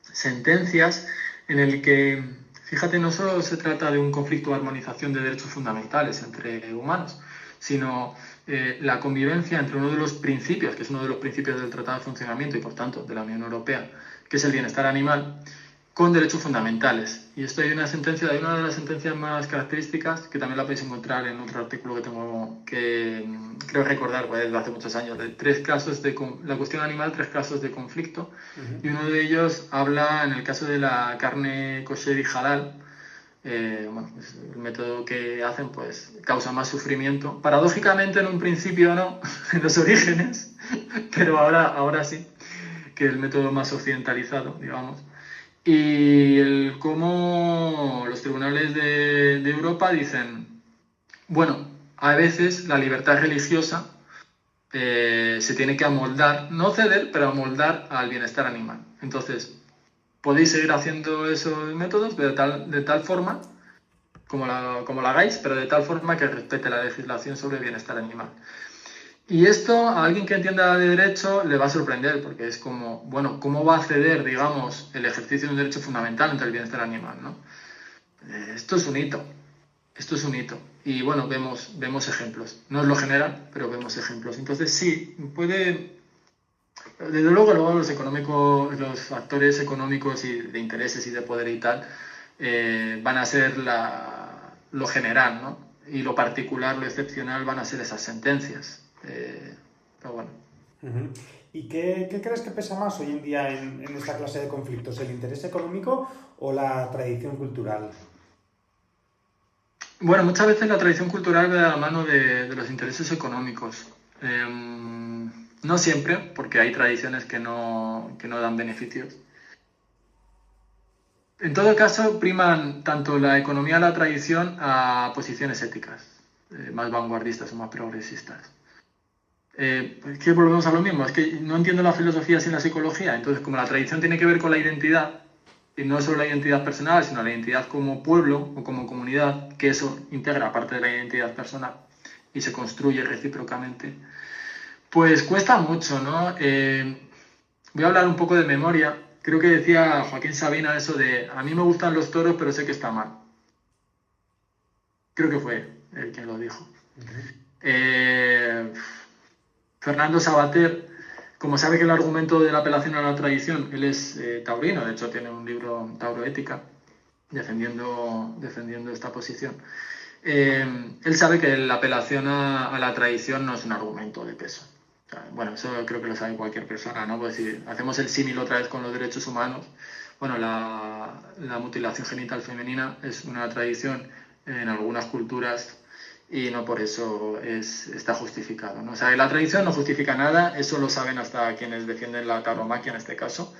sentencias en el que, fíjate, no solo se trata de un conflicto de armonización de derechos fundamentales entre humanos, sino la convivencia entre uno de los principios, que es uno de los principios del Tratado de Funcionamiento y por tanto de la Unión Europea, que es el bienestar animal, con derechos fundamentales. Y esto hay una de las sentencias más características, que también la podéis encontrar en otro artículo que tengo, que creo recordar, pues desde hace muchos años, de la cuestión animal, 3 casos de conflicto. Y uno de ellos habla, en el caso de la carne kosher y halal, pues el método que hacen pues causa más sufrimiento. Paradójicamente en un principio no, en los orígenes, pero ahora sí, que el método más occidentalizado, digamos. Y cómo los tribunales de Europa dicen, bueno, a veces la libertad religiosa se tiene que amoldar, no ceder, pero amoldar al bienestar animal. Entonces, podéis seguir haciendo esos métodos de tal forma, como la hagáis, pero de tal forma que respete la legislación sobre el bienestar animal. Y esto a alguien que entienda de derecho le va a sorprender, porque es como, bueno, ¿cómo va a ceder, digamos, el ejercicio de un derecho fundamental entre el bienestar animal, ¿no? Esto es un hito. Y bueno, vemos ejemplos. No es lo general, pero vemos ejemplos. Entonces sí, desde luego los factores económicos y de intereses y de poder y tal van a ser lo general, ¿no? Y lo particular, lo excepcional van a ser esas sentencias. Pero bueno. ¿Y qué crees que pesa más hoy en día en esta clase de conflictos? ¿El interés económico o la tradición cultural? Bueno, muchas veces la tradición cultural va de la mano de los intereses económicos. No siempre, porque hay tradiciones que no dan beneficios. En todo caso, priman tanto la economía y la tradición a posiciones éticas, más vanguardistas o más progresistas. Es que volvemos a lo mismo, es que no entiendo la filosofía sin la psicología. Entonces, como la tradición tiene que ver con la identidad, y no solo la identidad personal, sino la identidad como pueblo o como comunidad, que eso integra parte de la identidad personal y se construye recíprocamente, pues cuesta mucho, ¿no? Voy a hablar un poco de memoria. Creo que decía Joaquín Sabina eso de, a mí me gustan los toros, pero sé que está mal. Creo que fue él quien lo dijo. Fernando Savater, como sabe que el argumento de la apelación a la tradición, él es taurino, de hecho tiene un libro, Tauroética, defendiendo esta posición. Él sabe que la apelación a la tradición no es un argumento de peso. O sea, bueno, eso creo que lo sabe cualquier persona, ¿no? Pues si hacemos el símil otra vez con los derechos humanos, bueno, la mutilación genital femenina es una tradición en algunas culturas y no por eso está justificado, ¿no? O sea, la tradición no justifica nada, eso lo saben hasta quienes defienden la tauromaquia en este caso.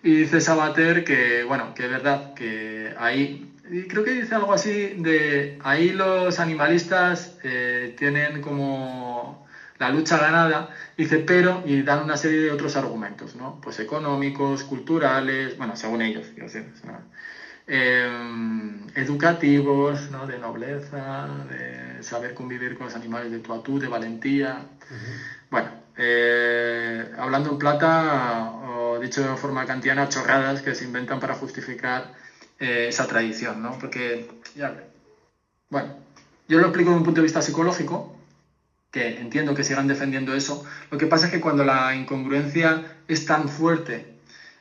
Y dice Savater que, bueno, que es verdad que ahí, y creo que dice algo así de ahí los animalistas tienen como la lucha ganada, dice, pero, y dan una serie de otros argumentos, ¿no? Pues económicos, culturales, bueno, según ellos, quiero decir, o sea, educativos, ¿no? De nobleza, de saber convivir con los animales, de tú a tú, de valentía. Bueno, hablando en plata, o dicho de forma kantiana, chorradas que se inventan para justificar esa tradición, ¿no? Porque, ya, bueno, yo lo explico desde un punto de vista psicológico, que entiendo que sigan defendiendo eso. Lo que pasa es que cuando la incongruencia es tan fuerte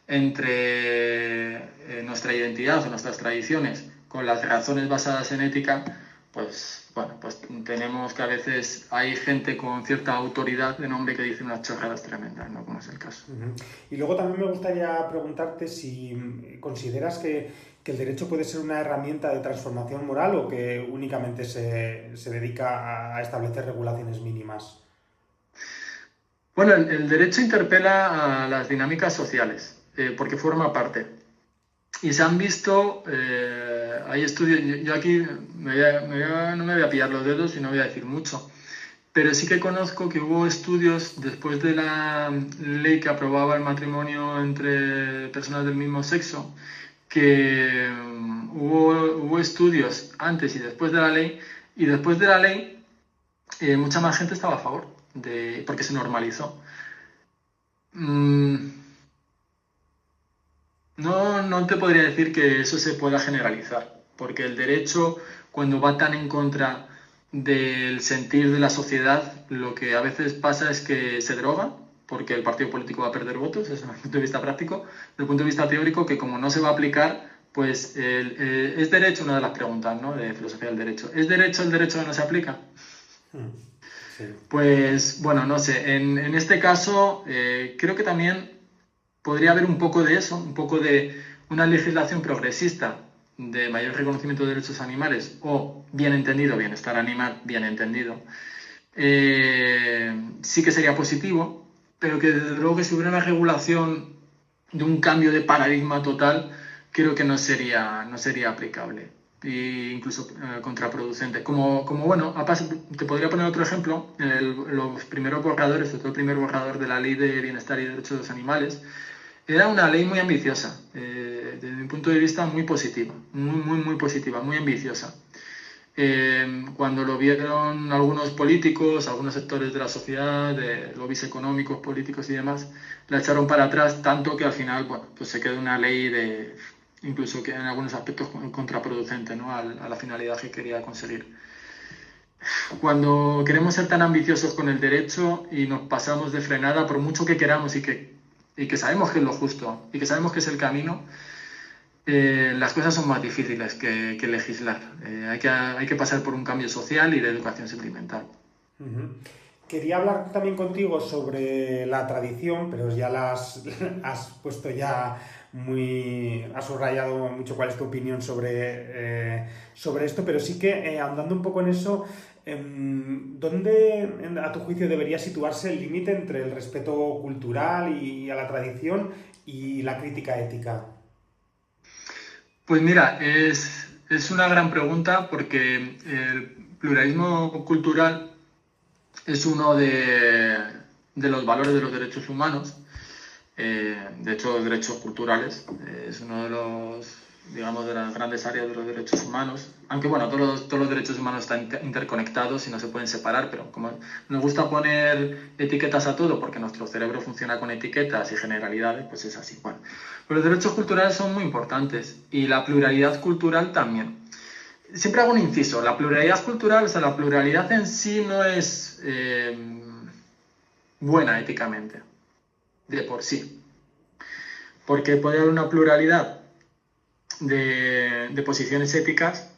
entre nuestra identidad o nuestras tradiciones con las razones basadas en ética, pues bueno, pues tenemos que a veces hay gente con cierta autoridad de nombre que dice unas chorradas tremendas, ¿no? Como es el caso. Y luego también me gustaría preguntarte si consideras que el derecho puede ser una herramienta de transformación moral o que únicamente se dedica a establecer regulaciones mínimas. Bueno, el derecho interpela a las dinámicas sociales, porque forma parte. Y se han visto, hay estudios, yo aquí no me voy a pillar los dedos y no voy a decir mucho, pero sí que conozco que hubo estudios después de la ley que aprobaba el matrimonio entre personas del mismo sexo, que hubo estudios antes y después de la ley, y después de la ley mucha más gente estaba a favor, porque se normalizó. No te podría decir que eso se pueda generalizar, porque el derecho, cuando va tan en contra del sentir de la sociedad, lo que a veces pasa es que se droga, porque el partido político va a perder votos, eso desde el punto de vista práctico. Desde el punto de vista teórico, que como no se va a aplicar, pues es derecho, una de las preguntas, ¿no?, de filosofía del derecho. ¿Es derecho el derecho que no se aplica? Sí. Pues, bueno, no sé. En este caso, creo que también podría haber un poco de eso, un poco de una legislación progresista de mayor reconocimiento de derechos animales o, bien entendido, bienestar animal, bien entendido. Sí que sería positivo, pero que desde luego que si hubiera una regulación de un cambio de paradigma total, creo que no sería aplicable e incluso contraproducente. Como bueno, te podría poner otro ejemplo. Los primeros borradores, sobre todo el primer borrador de la Ley de Bienestar y Derechos de los Animales, era una ley muy ambiciosa, desde mi punto de vista muy positiva, muy positiva, muy ambiciosa. Cuando lo vieron algunos políticos, algunos sectores de la sociedad, de lobbies económicos, políticos y demás, la echaron para atrás tanto que al final, bueno, pues se quedó una ley incluso que en algunos aspectos contraproducente, ¿no?, a la finalidad que quería conseguir. Cuando queremos ser tan ambiciosos con el derecho y nos pasamos de frenada, por mucho que queramos y que sabemos que es lo justo y que sabemos que es el camino, las cosas son más difíciles que legislar. Hay que pasar por un cambio social y de educación sentimental. Quería hablar también contigo sobre la tradición, pero ya has puesto ya has subrayado mucho cuál es tu opinión sobre esto, pero sí que andando un poco en eso, ¿dónde a tu juicio debería situarse el límite entre el respeto cultural y a la tradición y la crítica ética? Pues mira, es una gran pregunta porque el pluralismo cultural es uno de los valores de los derechos humanos. De hecho, los derechos culturales es uno de de las grandes áreas de los derechos humanos. Aunque bueno, todos los derechos humanos están interconectados y no se pueden separar, pero como nos gusta poner etiquetas a todo porque nuestro cerebro funciona con etiquetas y generalidades, pues es así. Bueno, pero los derechos culturales son muy importantes y la pluralidad cultural también. Siempre hago un inciso, la pluralidad cultural, o sea, la pluralidad en sí no es buena éticamente, de por sí. Porque puede haber una pluralidad de posiciones éticas,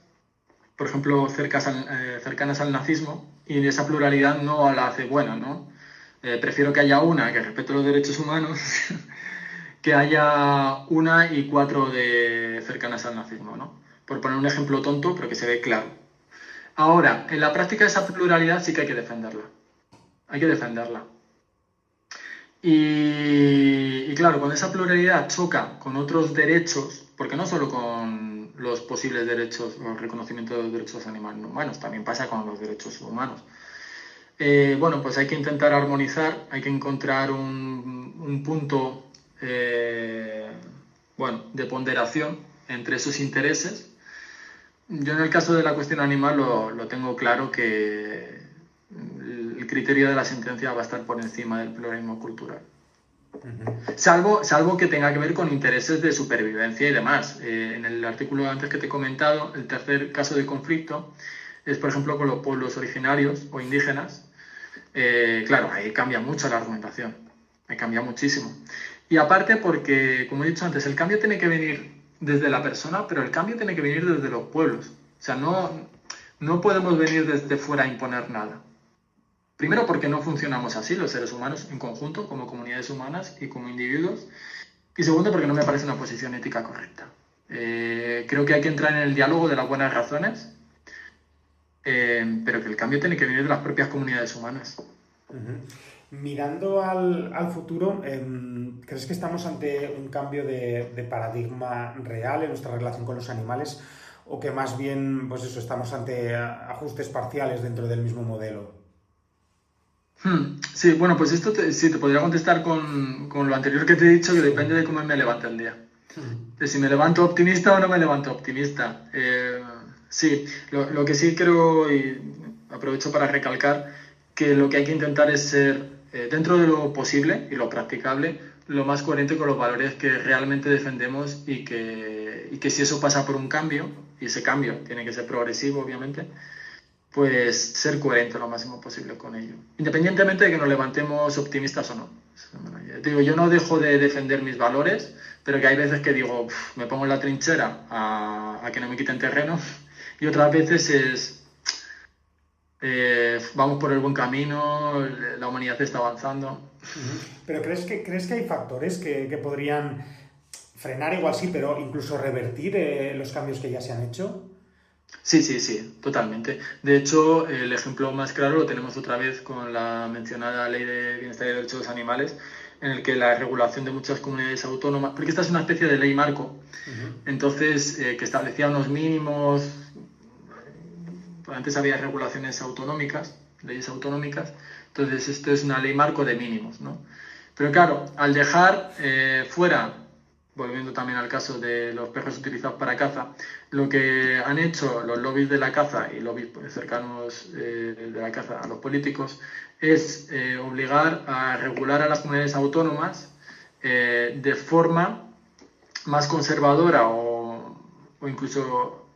por ejemplo, cercanas al nazismo, y esa pluralidad no la hace buena, ¿no? Prefiero que haya una que respete los derechos humanos que haya una y cuatro cercanas al nazismo, ¿no? Por poner un ejemplo tonto, pero que se ve claro. Ahora, en la práctica esa pluralidad sí que hay que defenderla. Hay que defenderla. Y claro, cuando esa pluralidad choca con otros derechos, porque no solo con los posibles derechos o el reconocimiento de los derechos animales humanos, también pasa con los derechos humanos. Bueno, pues hay que intentar armonizar, hay que encontrar un punto de ponderación entre esos intereses. Yo en el caso de la cuestión animal lo tengo claro que el criterio de la sentencia va a estar por encima del pluralismo cultural. Salvo que tenga que ver con intereses de supervivencia y demás. En el artículo antes que te he comentado, el tercer caso de conflicto es, por ejemplo, con los pueblos originarios o indígenas. Claro, ahí cambia mucho la argumentación, ahí cambia muchísimo. Y aparte porque, como he dicho antes, el cambio tiene que venir desde la persona, pero el cambio tiene que venir desde los pueblos. O sea, no podemos venir desde fuera a imponer nada. Primero porque no funcionamos así los seres humanos en conjunto, como comunidades humanas y como individuos. Y segundo porque no me parece una posición ética correcta. Creo que hay que entrar en el diálogo de las buenas razones, pero que el cambio tiene que venir de las propias comunidades humanas. Mirando al futuro, ¿crees que estamos ante un cambio de paradigma real en nuestra relación con los animales o que más bien, pues eso, estamos ante ajustes parciales dentro del mismo modelo? Sí, bueno, pues esto sí, te podría contestar con lo anterior que te he dicho, que depende de cómo me levante el día. De si me levanto optimista o no me levanto optimista. Sí, lo que sí creo, y aprovecho para recalcar, que lo que hay que intentar es ser, dentro de lo posible y lo practicable, lo más coherente con los valores que realmente defendemos y que si eso pasa por un cambio, y ese cambio tiene que ser progresivo, obviamente, pues ser coherente lo máximo posible con ello, independientemente de que nos levantemos optimistas o no. Digo, yo no dejo de defender mis valores, pero que hay veces que digo, me pongo en la trinchera a que no me quiten terreno, y otras veces es, vamos por el buen camino, la humanidad está avanzando. ¿Pero crees que hay factores que podrían frenar, igual sí, pero incluso revertir los cambios que ya se han hecho? Sí, totalmente. De hecho, el ejemplo más claro lo tenemos otra vez con la mencionada Ley de Bienestar y Derechos de los Animales, en el que la regulación de muchas comunidades autónomas, porque esta es una especie de ley marco, entonces que establecía unos mínimos. Antes había regulaciones autonómicas, leyes autonómicas, entonces esto es una ley marco de mínimos, ¿no? Pero claro, al dejar fuera, volviendo también al caso de los perros utilizados para caza, lo que han hecho los lobbies de la caza y lobbies cercanos de la caza a los políticos es obligar a regular a las comunidades autónomas de forma más conservadora o incluso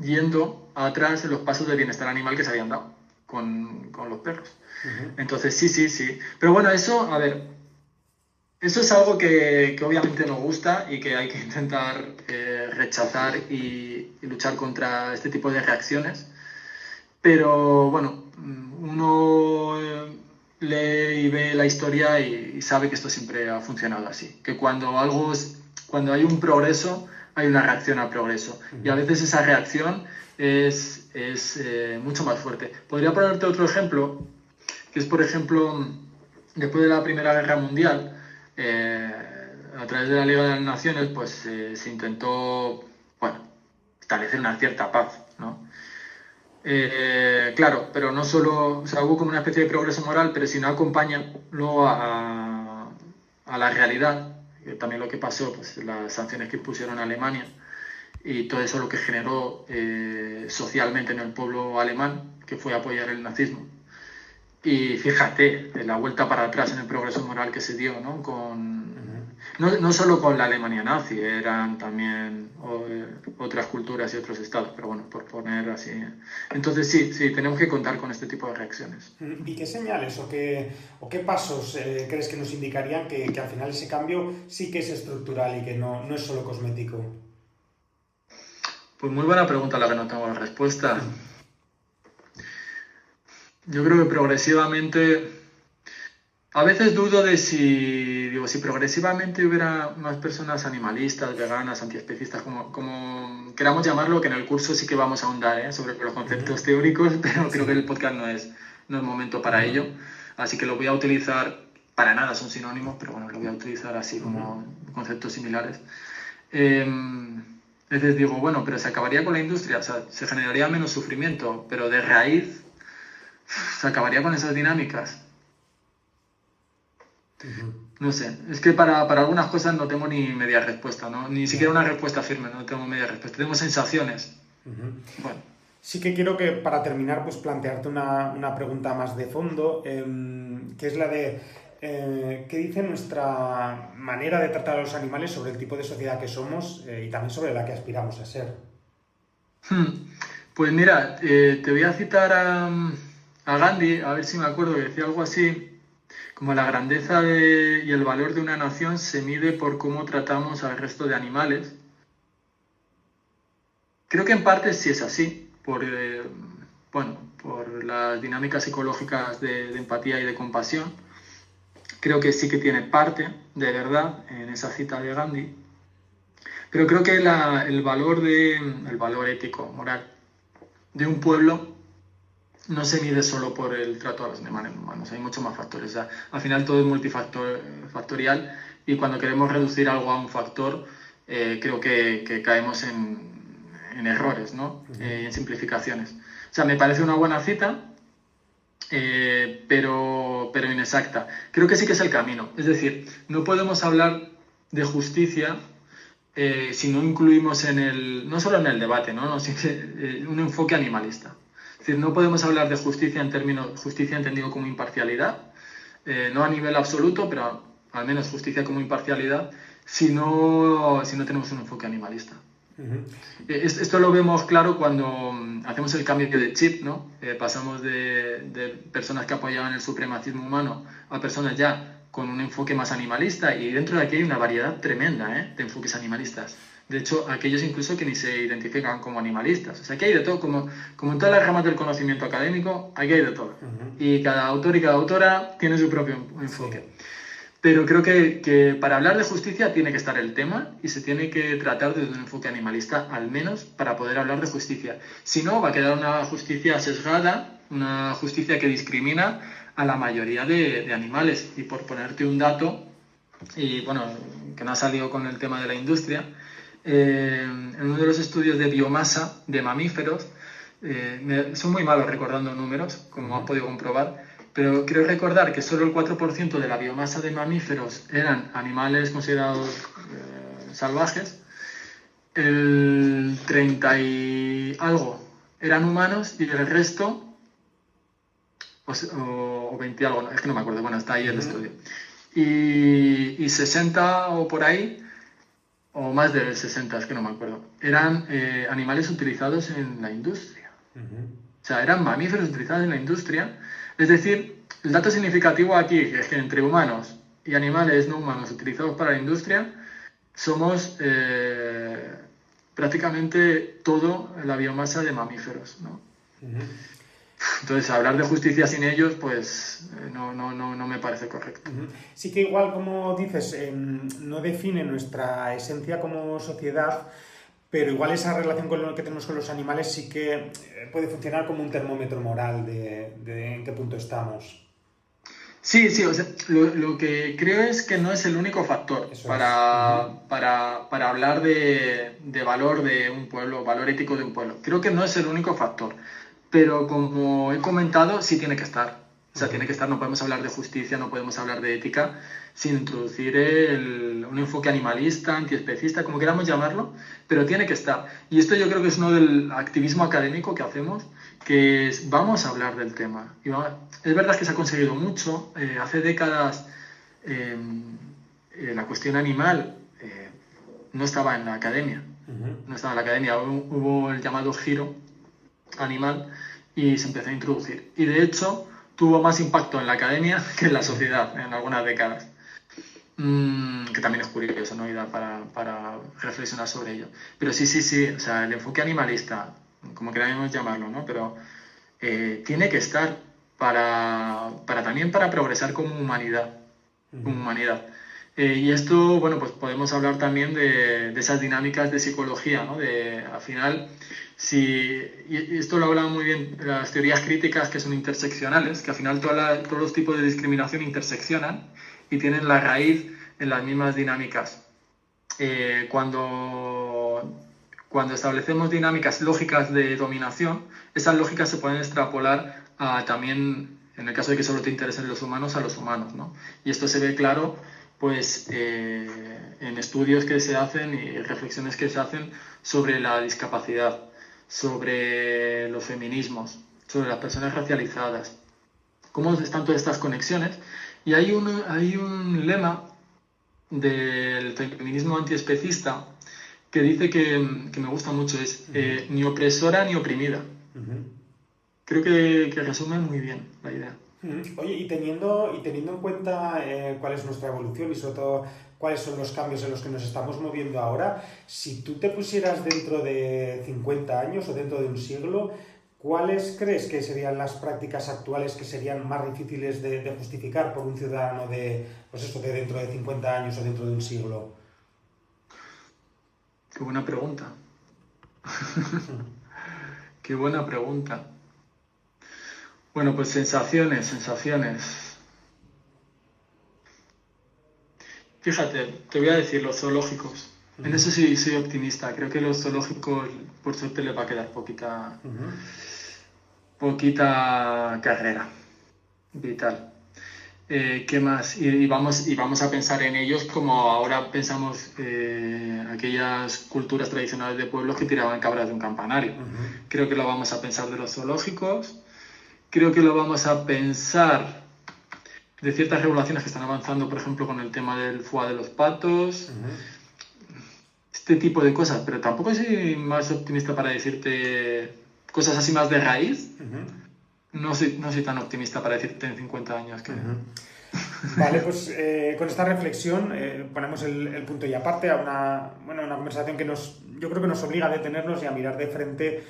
yendo atrás en los pasos de bienestar animal que se habían dado con los perros. Entonces sí. Pero bueno, eso, a ver, eso es algo que obviamente nos gusta y que hay que intentar rechazar y luchar contra este tipo de reacciones. Pero bueno, uno lee y ve la historia y sabe que esto siempre ha funcionado así. Que cuando hay un progreso, hay una reacción al progreso. Y a veces esa reacción es mucho más fuerte. Podría ponerte otro ejemplo, que es, por ejemplo, después de la Primera Guerra Mundial, a través de la Liga de las Naciones, pues se intentó, establecer una cierta paz, ¿no? Claro, pero no solo, o sea, hubo como una especie de progreso moral, pero si no acompañan luego a la realidad, que también lo que pasó, pues las sanciones que pusieron a Alemania y todo eso lo que generó socialmente en el pueblo alemán, que fue apoyar el nazismo. Y fíjate, la vuelta para atrás en el progreso moral que se dio, ¿no? no solo con la Alemania nazi, eran también otras culturas y otros estados, pero bueno, por poner así. Entonces sí, tenemos que contar con este tipo de reacciones. ¿Y qué señales o qué pasos crees que nos indicarían que al final ese cambio sí que es estructural y que no es solo cosmético? Pues muy buena pregunta a la que no tengo la respuesta. Yo creo que progresivamente... A veces dudo de si progresivamente hubiera más personas animalistas, veganas, antiespecistas, como queramos llamarlo, que en el curso sí que vamos a ahondar sobre los conceptos teóricos, pero creo que el podcast no es momento para ello. Así que lo voy a utilizar, para nada son sinónimos, pero bueno, lo voy a utilizar así como conceptos similares. A veces digo, bueno, pero se acabaría con la industria, o sea, se generaría menos sufrimiento, pero de raíz se acabaría con esas dinámicas. No sé, es que para algunas cosas no tengo ni media respuesta, ¿no? Ni siquiera una respuesta firme, no tengo media respuesta, tengo sensaciones. Bueno. Sí que quiero que para terminar pues plantearte una pregunta más de fondo, que es la de ¿qué dice nuestra manera de tratar a los animales sobre el tipo de sociedad que somos y también sobre la que aspiramos a ser? Pues mira, te voy a citar a Gandhi, a ver si me acuerdo, que decía algo así, como la grandeza y el valor de una nación se mide por cómo tratamos al resto de animales. Creo que en parte sí es así, por las dinámicas psicológicas de empatía y de compasión. Creo que sí que tiene parte de verdad en esa cita de Gandhi. Pero creo que el valor ético, moral, de un pueblo no se mide solo por el trato a los animales humanos, hay muchos más factores. O sea, al final todo es multifactorial y cuando queremos reducir algo a un factor, creo que caemos en errores, ¿no? En simplificaciones. O sea, me parece una buena cita, pero inexacta. Creo que sí que es el camino. Es decir, no podemos hablar de justicia si no incluimos no solo en el debate, ¿no? Sino un enfoque animalista. Es decir, no podemos hablar de justicia justicia entendido como imparcialidad, no a nivel absoluto, pero al menos justicia como imparcialidad, si no tenemos un enfoque animalista. Esto lo vemos claro cuando hacemos el cambio de chip, ¿no? Pasamos de personas que apoyaban el supremacismo humano a personas ya con un enfoque más animalista, y dentro de aquí hay una variedad tremenda de enfoques animalistas. De hecho, aquellos incluso que ni se identifican como animalistas. O sea, que hay de todo, como en todas las ramas del conocimiento académico, aquí hay de todo. Y cada autor y cada autora tiene su propio enfoque. Sí. Pero creo que para hablar de justicia tiene que estar el tema y se tiene que tratar desde un enfoque animalista, al menos para poder hablar de justicia. Si no, va a quedar una justicia sesgada, una justicia que discrimina a la mayoría de animales. Y por ponerte un dato, y bueno, que no ha salido con el tema de la industria, en uno de los estudios de biomasa de mamíferos, son muy malos recordando números, como has podido comprobar, pero quiero recordar que solo el 4% de la biomasa de mamíferos eran animales considerados salvajes, el 30 y algo eran humanos y el resto, o 20 y algo, es que no me acuerdo, bueno, está ahí el estudio, y 60 o por ahí, o más de 60, es que no me acuerdo, eran animales utilizados en la industria. O sea, eran mamíferos utilizados en la industria. Es decir, el dato significativo aquí es que entre humanos y animales no humanos utilizados para la industria somos prácticamente todo la biomasa de mamíferos, ¿no? Entonces, hablar de justicia sin ellos, pues no me parece correcto. Sí que igual, como dices, no define nuestra esencia como sociedad, pero igual esa relación que tenemos con los animales sí que puede funcionar como un termómetro moral de en qué punto estamos. Sí, o sea, lo que creo es que no es el único factor para hablar de valor de un pueblo, valor ético de un pueblo. Creo que no es el único factor. Pero como he comentado, sí tiene que estar. O sea, tiene que estar, no podemos hablar de justicia, no podemos hablar de ética sin introducir un enfoque animalista, antiespecista, como queramos llamarlo, pero tiene que estar. Y esto yo creo que es uno del activismo académico que hacemos, que es, vamos a hablar del tema. Y es verdad que se ha conseguido mucho. Hace décadas la cuestión animal no estaba en la academia. No estaba en la academia. Hubo el llamado giro animal y se empezó a introducir. Y de hecho tuvo más impacto en la academia que en la sociedad en algunas décadas. Que también es curioso, ¿no? Y da para reflexionar sobre ello. Pero sí, o sea, el enfoque animalista, como queramos llamarlo, ¿no? Pero tiene que estar también para progresar como humanidad. Y esto, bueno, pues podemos hablar también de esas dinámicas de psicología, ¿no? Al final, y esto lo hablan muy bien las teorías críticas, que son interseccionales, que al final todos los tipos de discriminación interseccionan y tienen la raíz en las mismas dinámicas. Cuando establecemos dinámicas lógicas de dominación, esas lógicas se pueden extrapolar también, en el caso de que solo te interesen los humanos, a los humanos, ¿no? Y esto se ve claro pues, en estudios que se hacen y reflexiones que se hacen sobre la discapacidad, sobre los feminismos, sobre las personas racializadas, cómo están todas estas conexiones. Y hay un lema del feminismo antiespecista que dice que me gusta mucho, es ni opresora ni oprimida. Creo que resume muy bien la idea. Oye, y teniendo en cuenta cuál es nuestra evolución y sobre todo cuáles son los cambios en los que nos estamos moviendo ahora, si tú te pusieras dentro de 50 años o dentro de un siglo, ¿cuáles crees que serían las prácticas actuales que serían más difíciles de justificar por un ciudadano de dentro de 50 años o dentro de un siglo? Qué buena pregunta. Qué buena pregunta. Bueno, pues sensaciones. Fíjate, te voy a decir los zoológicos. En eso sí soy optimista. Creo que los zoológicos, por suerte, les va a quedar poquita carrera vital. ¿Qué más? Y vamos a pensar en ellos como ahora pensamos aquellas culturas tradicionales de pueblos que tiraban cabras de un campanario. Creo que lo vamos a pensar de los zoológicos. Creo que lo vamos a pensar de ciertas regulaciones que están avanzando, por ejemplo, con el tema del foie de los patos, este tipo de cosas. Pero tampoco soy más optimista para decirte cosas así más de raíz. No soy tan optimista para decirte en 50 años que... Vale, pues con esta reflexión ponemos el punto y aparte a una conversación que yo creo que nos obliga a detenernos y a mirar de frente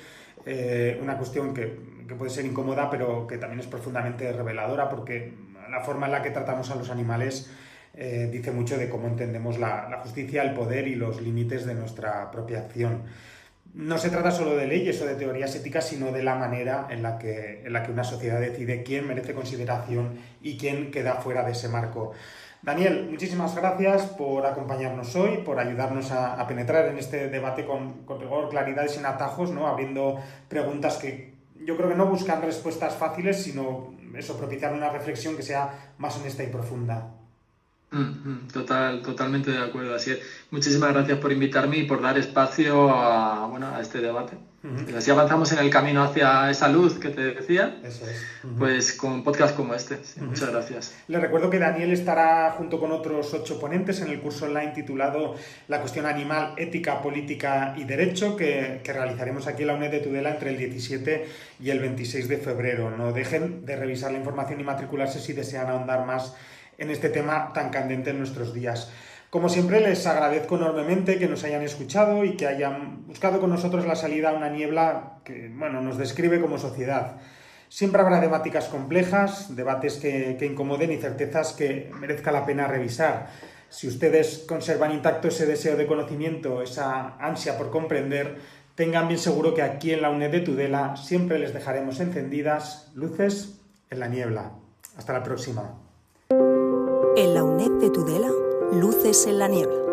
una cuestión que puede ser incómoda, pero que también es profundamente reveladora, porque la forma en la que tratamos a los animales dice mucho de cómo entendemos la justicia, el poder y los límites de nuestra propia acción. No se trata solo de leyes o de teorías éticas, sino de la manera en la que una sociedad decide quién merece consideración y quién queda fuera de ese marco. Daniel, muchísimas gracias por acompañarnos hoy, por ayudarnos a penetrar en este debate con rigor, claridad y sin atajos, ¿no? Abriendo preguntas que yo creo que no buscan respuestas fáciles, sino propiciar una reflexión que sea más honesta y profunda. Totalmente de acuerdo, así es. Muchísimas gracias por invitarme y por dar espacio a este debate. Y así avanzamos en el camino hacia esa luz que te decía. Eso es. Pues con podcast como este. Sí, muchas gracias. Les recuerdo que Daniel estará junto con otros 8 ponentes en el curso online titulado La cuestión animal, ética, política y derecho que realizaremos aquí en la UNED de Tudela entre el 17 y el 26 de febrero. No dejen de revisar la información y matricularse si desean ahondar más en este tema tan candente en nuestros días. Como siempre, les agradezco enormemente que nos hayan escuchado y que hayan buscado con nosotros la salida a una niebla que, nos describe como sociedad. Siempre habrá temáticas complejas, debates que incomoden y certezas que merezca la pena revisar. Si ustedes conservan intacto ese deseo de conocimiento, esa ansia por comprender, tengan bien seguro que aquí en la UNED de Tudela siempre les dejaremos encendidas luces en la niebla. Hasta la próxima. En la UNED de Tudela, luces en la niebla.